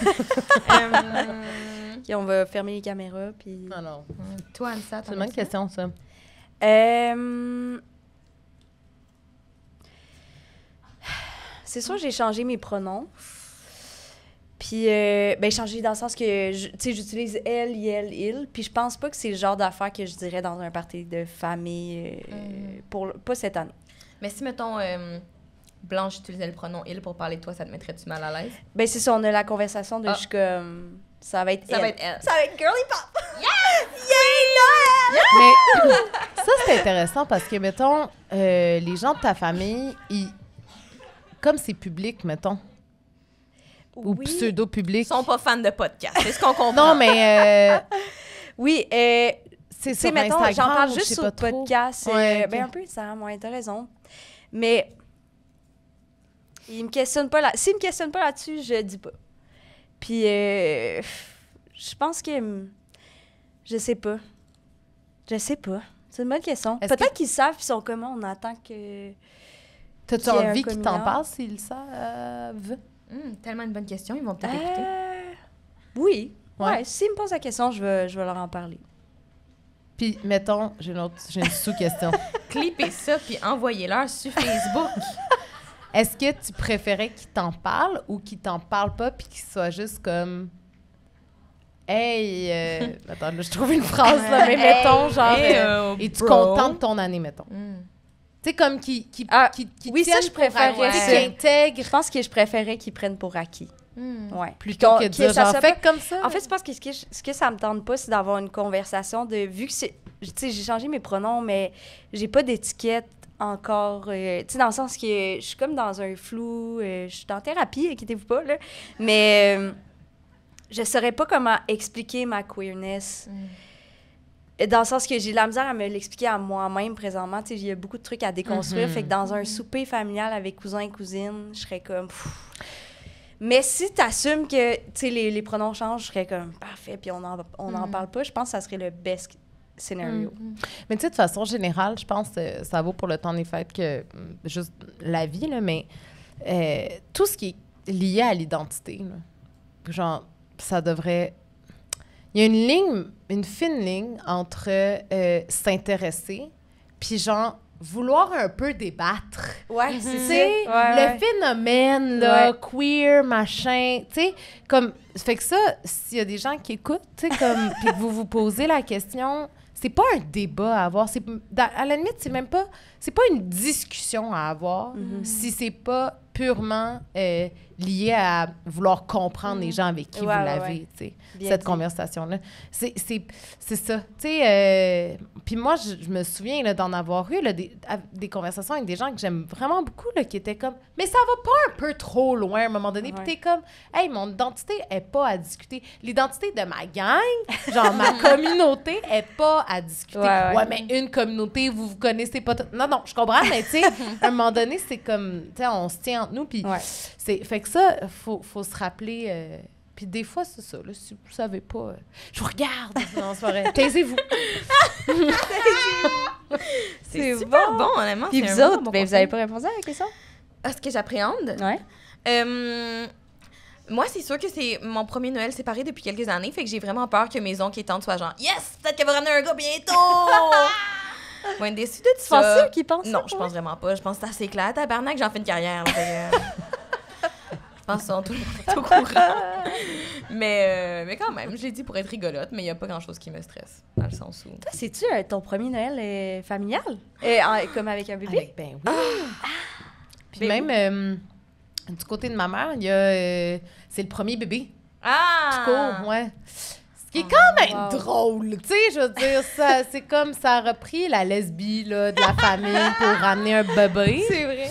Puis on va fermer les caméras puis Non, non. Toi, Ansa, C'est une bonne question, ça. C'est sûr, j'ai changé mes pronoms. Puis, ben, changer dans le sens que, tu sais, j'utilise elle, il. Puis je pense pas que c'est le genre d'affaires que je dirais dans un party de famille pas cette année. Mais si, mettons, Blanche utilisait le pronom il pour parler de toi, ça te mettrait-tu mal à l'aise? Ben, c'est ça, on a la conversation de je suis comme. Ça va être elle. Ça va être elle. Ça va être girly pop! Mais ça, c'est intéressant parce que, mettons, les gens de ta famille, comme c'est public, mettons, ou Oui. pseudo-public. Ils sont pas fans de podcast. C'est ce qu'on comprend. Non, mais Oui, c'est tu sais, sur mettons, Instagram, j'en parle ou je juste sais sur pas le trop. podcast. Ouais, Ben, ok. un peu, ça, ouais, t'as raison. Mais il me questionne pas s'il me questionne pas là-dessus, je dis pas. Puis, je pense que. Je sais pas. C'est une bonne question. Est-ce Peut-être qu'ils savent, puis ils sont comme on attend que. T'as-tu qu'il y ait un envie qu'ils t'en communiant. parlent s'ils le savent? Tellement une bonne question, ils vont peut-être écouter. Oui. Ouais. Ouais, s'ils me posent la question, je vais leur en parler. Puis, mettons, j'ai une sous-question. Clippez ça, puis envoyez-leur sur Facebook. Est-ce que tu préférais qu'ils t'en parlent ou qu'ils t'en parlent pas puis qu'ils soient juste comme... Hey, attends, là, je trouve une phrase, là, mais mettons, genre... es-tu content de ton année, mettons? Tu sais, comme qui oui, ça, tiennent je pour préférais acquis, ça. qui intègrent Je pense que je préférais qu'ils prennent pour acquis. Ouais. plutôt que de dire, ça genre, soit fais pas- comme ça. En fait, c'est parce que ce que ça me tente pas, c'est d'avoir une conversation de... Vu que c'est... Tu sais, j'ai changé mes pronoms, mais j'ai pas d'étiquette encore. Tu sais, dans le sens que je suis comme dans un flou. Je suis en thérapie, inquiétez-vous pas, là. Mais je saurais pas comment expliquer ma queerness. Dans le sens que j'ai de la misère à me l'expliquer à moi-même présentement. Tu sais, il y a beaucoup de trucs à déconstruire. Fait que dans un souper familial avec cousins et cousines, je serais comme... Mais si tu assumes que les pronoms changent, je serais comme parfait, puis on n'en parle pas, je pense que ça serait le best scénario. Mais tu sais, de façon générale, je pense que ça vaut pour le temps des fêtes que juste la vie, là, mais tout ce qui est lié à l'identité, là, genre, ça devrait... Il y a une fine ligne entre s'intéresser puis genre vouloir un peu débattre. Ouais, Tu c'est sais, ça. le phénomène, là, queer, machin, tu sais, comme... Fait que ça, s'il y a des gens qui écoutent, tu sais, comme... puis que vous vous posez la question, c'est pas un débat à avoir. À la limite, c'est même pas... C'est pas une discussion à avoir si c'est pas purement lié à vouloir comprendre les gens avec qui vous l'avez, tu sais, cette dit. conversation-là. C'est ça. Tu sais, puis moi, je me souviens là, d'en avoir eu là, des conversations avec des gens que j'aime vraiment beaucoup, là, qui étaient comme « Mais ça va pas un peu trop loin à un moment donné? » Puis t'es comme « Hey, mon identité est pas à discuter. L'identité de ma gang, genre ma communauté, est pas à discuter. Ouais, mais une communauté, vous vous connaissez pas... Non, je comprends, mais tu sais, à un moment donné, c'est comme... Tu sais, on se tient entre nous, puis fait que ça, faut se rappeler... Puis des fois, c'est ça. Là, si vous savez pas, je vous regarde. Non, c'est pas vrai. Taisez-vous. C'est super bon, honnêtement. Puis c'est vous un vraiment autres, bon ben, vous conseil. avez pas répondu à la question? Est-ce que j'appréhende? Ouais. Moi, c'est sûr que c'est mon premier Noël séparé depuis quelques années, fait que j'ai vraiment peur que mes oncles et tantes soient genre « Yes! Peut-être qu'elle va ramener un gars bientôt! » Ils vont être déçus de Tu ça. penses qu'ils pensent Non, ça, je ouais? pense vraiment pas. Je pense que c'est assez clair. Tabarnak, j'en fais une carrière. Là, fait que, je pense que tout le monde est au courant. Mais quand même, je l'ai dit pour être rigolote, mais il n'y a pas grand-chose qui me stresse, dans le sens où... Toi, c'est-tu ton premier Noël familial? Comme avec un bébé? Ben oui. Puis même, du côté de ma mère, il y a... c'est le premier bébé. Ah! Ouais. Ce qui est quand même drôle, tu sais, je veux dire, ça, c'est comme ça a repris la lesbie là, de la famille pour ramener un bébé. C'est vrai.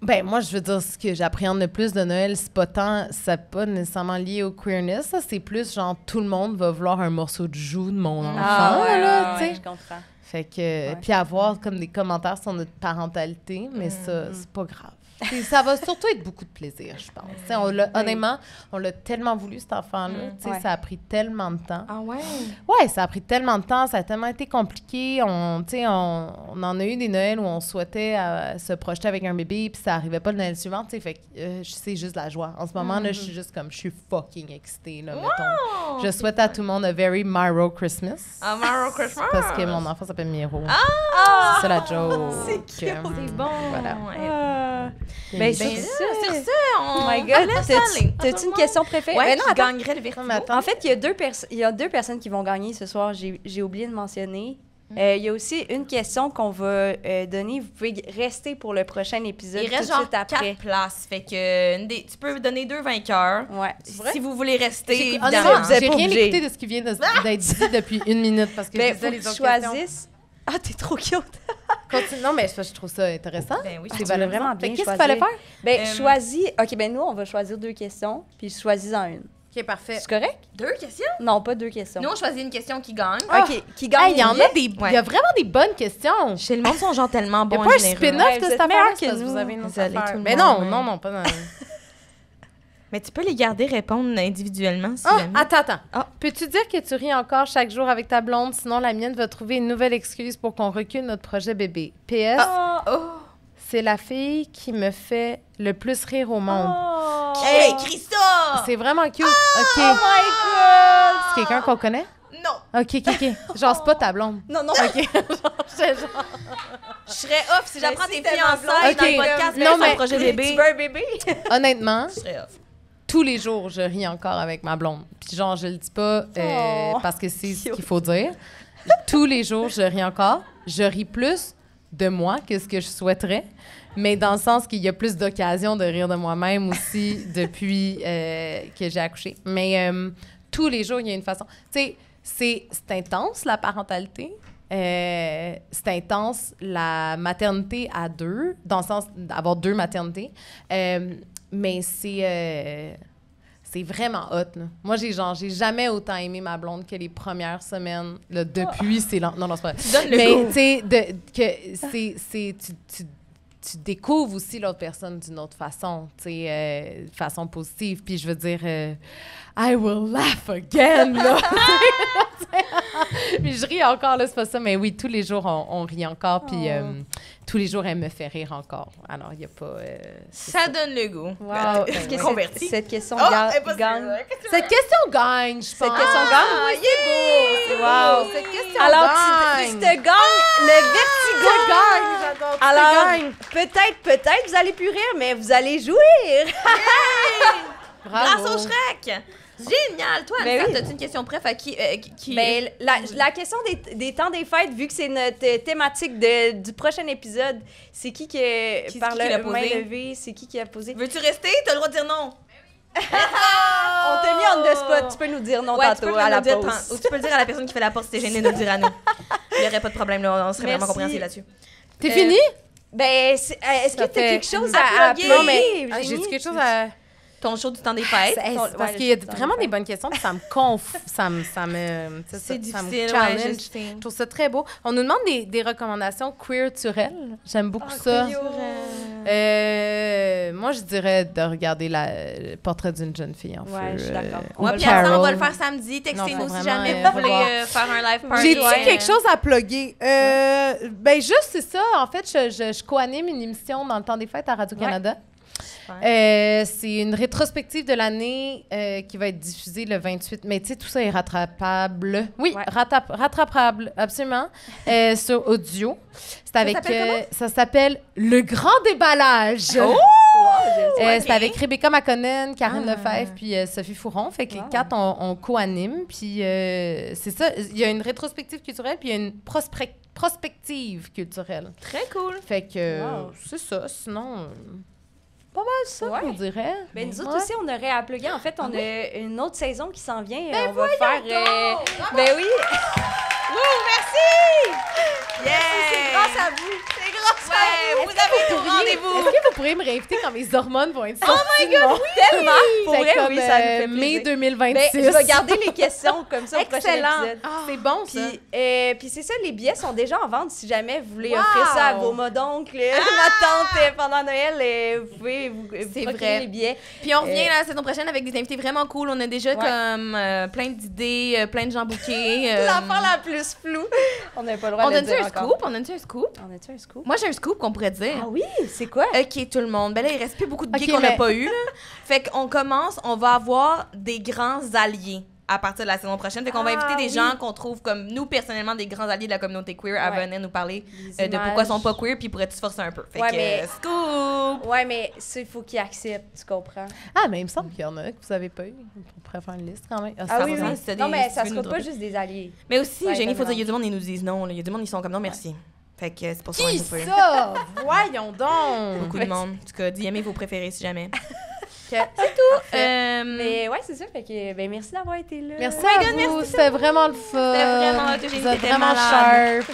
Ben moi, je veux dire, ce que j'appréhende le plus de Noël, c'est pas nécessairement lié au queerness, ça, c'est plus genre tout le monde va vouloir un morceau de joue de mon enfant, là, tu sais. Je comprends. Fait que, puis avoir comme des commentaires sur notre parentalité, mais ça, c'est pas grave. Puis ça va surtout être beaucoup de plaisir, je pense. T'sais, honnêtement, on l'a tellement voulu, cet enfant-là. T'sais, ça a pris tellement de temps. Ah ouais? Ouais, ça a pris tellement de temps, ça a tellement été compliqué. On en a eu des Noëls où on souhaitait se projeter avec un bébé, puis ça arrivait pas le Noël suivant. Fait que c'est juste la joie. En ce moment, là, je suis juste comme, je suis fucking excitée, là, mettons. Je souhaite à tout le monde a very Myro Christmas. Ah, Merry Christmas! Parce que mon enfant s'appelle Miro. Ah! C'est ça la joke. C'est cute. C'est bon! Voilà. Ben, Sur c'est ça. ça, Oh on my God, laisse t'as-tu aller. t'as-tu une question préférée? Ouais, Ben non, qui attends. gagnerait le vertigo? En fait, il y a deux personnes qui vont gagner ce soir. J'ai oublié de mentionner. Il y a aussi une question qu'on va donner. Vous pouvez rester pour le prochain épisode Il tout de reste genre suite après. 4 places. Fait que tu peux donner 2 vainqueurs. Ouais. Si vous voulez rester, Honnêtement, évidemment. vous êtes j'ai pas rien obligé. écouté de ce qui vient d'être dit depuis 1 minute parce que Ben, je faut disais que les tu autres questions. choisisses. Ah, t'es trop cute. Continue. Non, mais je trouve ça intéressant. Ben oui, Ah, c'est tu vas vraiment bien Fait qu'est-ce qu'il choisir. fallait faire? Ben, choisis... OK, ben nous, on va choisir 2 questions, puis choisis-en une. OK, parfait. C'est correct? 2 questions? Non, pas 2 questions. Nous, on choisit une question qui gagne. OK, qui gagne Il y en les a billets? des... Il y a vraiment des bonnes questions. Chez le monde, sont genre tellement Il n'y bons a pas un en général. spin-off Ouais, de vous cette êtes affaire meilleurs que parce que nous. vous avez une autre Désolée, affaire. tout le Mais monde, non, mais- pas dans... Mais tu peux les garder répondre individuellement si Oh, jamais. attends. Ah. Peux-tu dire que tu ris encore chaque jour avec ta blonde, sinon la mienne va trouver une nouvelle excuse pour qu'on recule notre projet bébé. PS, Oh. c'est la fille qui me fait le plus rire au monde. Oh. Qui a écrit ça? C'est vraiment cute. OK. Oh my God! C'est quelqu'un qu'on connaît? Non. OK. Genre, c'est pas ta blonde. Non, non. OK. Je serais off si j'apprends si tes t'es ma fiançailles dans blonde. le podcast. Ok. Mais Non, c'est un mais- projet Tu bébé. veux un bébé? Honnêtement, Je serais off. tous les jours, je ris encore avec ma blonde. Puis genre, je le dis pas Oh. parce que c'est ce qu'il faut dire. Tous les jours, je ris encore. Je ris plus de moi que ce que je souhaiterais, mais dans le sens qu'il y a plus d'occasions de rire de moi-même aussi depuis que j'ai accouché. Mais tous les jours, il y a une façon... Tu sais, c'est intense, la parentalité. C'est intense, la maternité à 2, dans le sens d'avoir 2 maternités. Mais c'est vraiment hot, là. Moi, j'ai jamais autant aimé ma blonde que les premières semaines, là, depuis c'est lent. Non, c'est pas vrai. Tu donnes le Mais, goût. tu sais, tu découvres aussi l'autre personne d'une autre façon, tu sais, façon positive. Puis je veux dire, I will laugh again, là. Puis je ris encore, là, c'est pas ça. Mais oui, tous les jours, on rit encore. Puis tous les jours, elle me fait rire encore. Alors, il n'y a pas... Ça donne le goût. Wow. Est-ce Cette- converti? Cette question Oh, gagne. elle est pas sûre. Cette question gagne, je pense. Cette question gagne? c'est beau. Wow. Cette question Alors, gagne. tu te gagnes le vertigo. Tu gagnes, j'adore. Tu Alors, gagnes. peut-être, vous allez plus rire, mais vous allez jouir. Bravo. Grâce au Shrek! Génial! Toi, Ben Anne, oui. t'as-tu une question prête à qui... Ben, la question des temps des fêtes, vu que c'est notre thématique du prochain épisode, c'est qui par qui l'a le posé? main levée, c'est qui a posé? Veux-tu rester? T'as le droit de dire non. On t'a mis on the spot, tu peux nous dire non Ouais, tu peux tantôt le à la dire pause. ou tu peux le dire à la personne qui fait la porte si t'es gêné de le dire à nous. Il n'y aurait pas de problème, là, on serait vraiment Merci. compréhensif là-dessus. T'es fini? Ben, est-ce que Ça t'as fait- quelque chose à à plugger? plugger, Non, mais Eugénie? j'ai-tu quelque chose à... Ton show du temps des fêtes. C'est Ouais, parce le qu'il y a temps vraiment des des bonnes questions, puis ça me C'est difficile, me ouais, challenge. je sais. Je trouve ça très beau. On nous demande des recommandations queer-turelles. J'aime beaucoup ça. Moi, je dirais de regarder le portrait d'une jeune fille en Ouais, feu. je suis d'accord. Ouais, puis Carol. on va le faire samedi. Textez-nous Non, faut si vraiment, jamais faut vous voulez voir. faire un live party. J'ai-tu Ouais. quelque chose à plugger? Ben, juste, c'est ça. En fait, je co-anime une émission dans le temps des fêtes à Radio-Canada. C'est une rétrospective de l'année qui va être diffusée le 28. Mais tu sais, tout ça est rattrapable. Oui, Ouais. rattrapable, absolument. Sur audio. C'est avec. s'appelle Ça s'appelle Le Grand Déballage. Oh! C'est avec Rebecca McConnell, Karine Lefebvre puis Sophie Fouron. Fait que les 4, on co-anime. Puis c'est ça. Il y a une rétrospective culturelle puis il y a une prospective culturelle. Très cool. Fait que Wow. c'est ça. Sinon, pas mal ça, Ouais. on dirait. Ben, nous autres Ouais. aussi, on aurait à plugger. En fait, on a une autre saison qui s'en vient. On va faire... Ben oui! Yeah! C'est grâce à vous! C'est grâce à vous. Vous avez tout rendez-vous. Est-ce que vous pourriez me réinviter quand mes hormones vont être sorties? Oh my God, Tellement! Pour Fait vrai, comme, oui, ça nous fait mai plaisir. 2026. Ben, je vais garder les questions comme ça au prochain Excellent. épisode. C'est bon, ça. Puis c'est ça, les billets sont déjà en vente. Si jamais vous voulez offrir ça à vos modoncles, ma tante, pendant Noël, vous pouvez vous C'est procurer vrai. les billets. Puis on revient la saison prochaine avec des invités vraiment cool. On a déjà Ouais. comme plein d'idées, plein de gens bookés. L'affaire la plus floue. On n'a pas le droit On de le donne-tu dire un encore. scoop? On donne-tu un scoop? On a-tu un scoop? Moi, j'ai un scoop qu'on pourrait dire. Ah oui? C'est quoi? OK, tout le monde. Ben là, il reste plus beaucoup de gays Ok, qu'on n'a mais- pas eu. Là. Fait qu'on commence, on va avoir des grands alliés. à partir de la saison prochaine. Fait qu'on va inviter des gens qu'on trouve comme nous, personnellement, des grands alliés de la communauté queer à venir nous parler de pourquoi ils sont pas queer, puis ils pourraient se forcer un peu. Fait que, scoop! Ouais, mais ça, il faut qu'ils acceptent, tu comprends? Ah, mais il me semble qu'il y en a que vous avez pas eu. On pourrait faire une liste quand même. Oui. Non, mais ça sera pas juste des alliés. Mais aussi, Jenny, il faut dire, il y a du monde, ils nous disent non. Il y a du monde, ils sont comme non, merci. Fait que c'est pour ça qu'on Qui est ça? Voyons donc! Beaucoup de monde. En tout cas, DMez vos préférés si jamais. C'est tout. Mais ouais, c'est ça. Fait que, ben, merci d'avoir été là. Merci à vous. C'était vraiment le fun. C'était vraiment hot. Vous êtes vraiment sharp.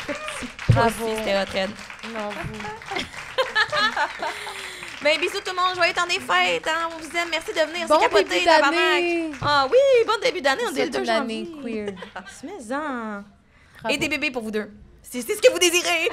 Bravo. C'était hot, Red. Non, vous. Ben, bisous tout le monde. Joyeux temps des fêtes. Hein? On vous aime. Merci de venir. Bon c'est capoté, début tabarnak. d'année. Ah oui, bon début d'année. On est le 2 C'est une année janvier. queer. Mais en. Bravo. Et des bébés pour vous deux. C'est ce que vous désirez.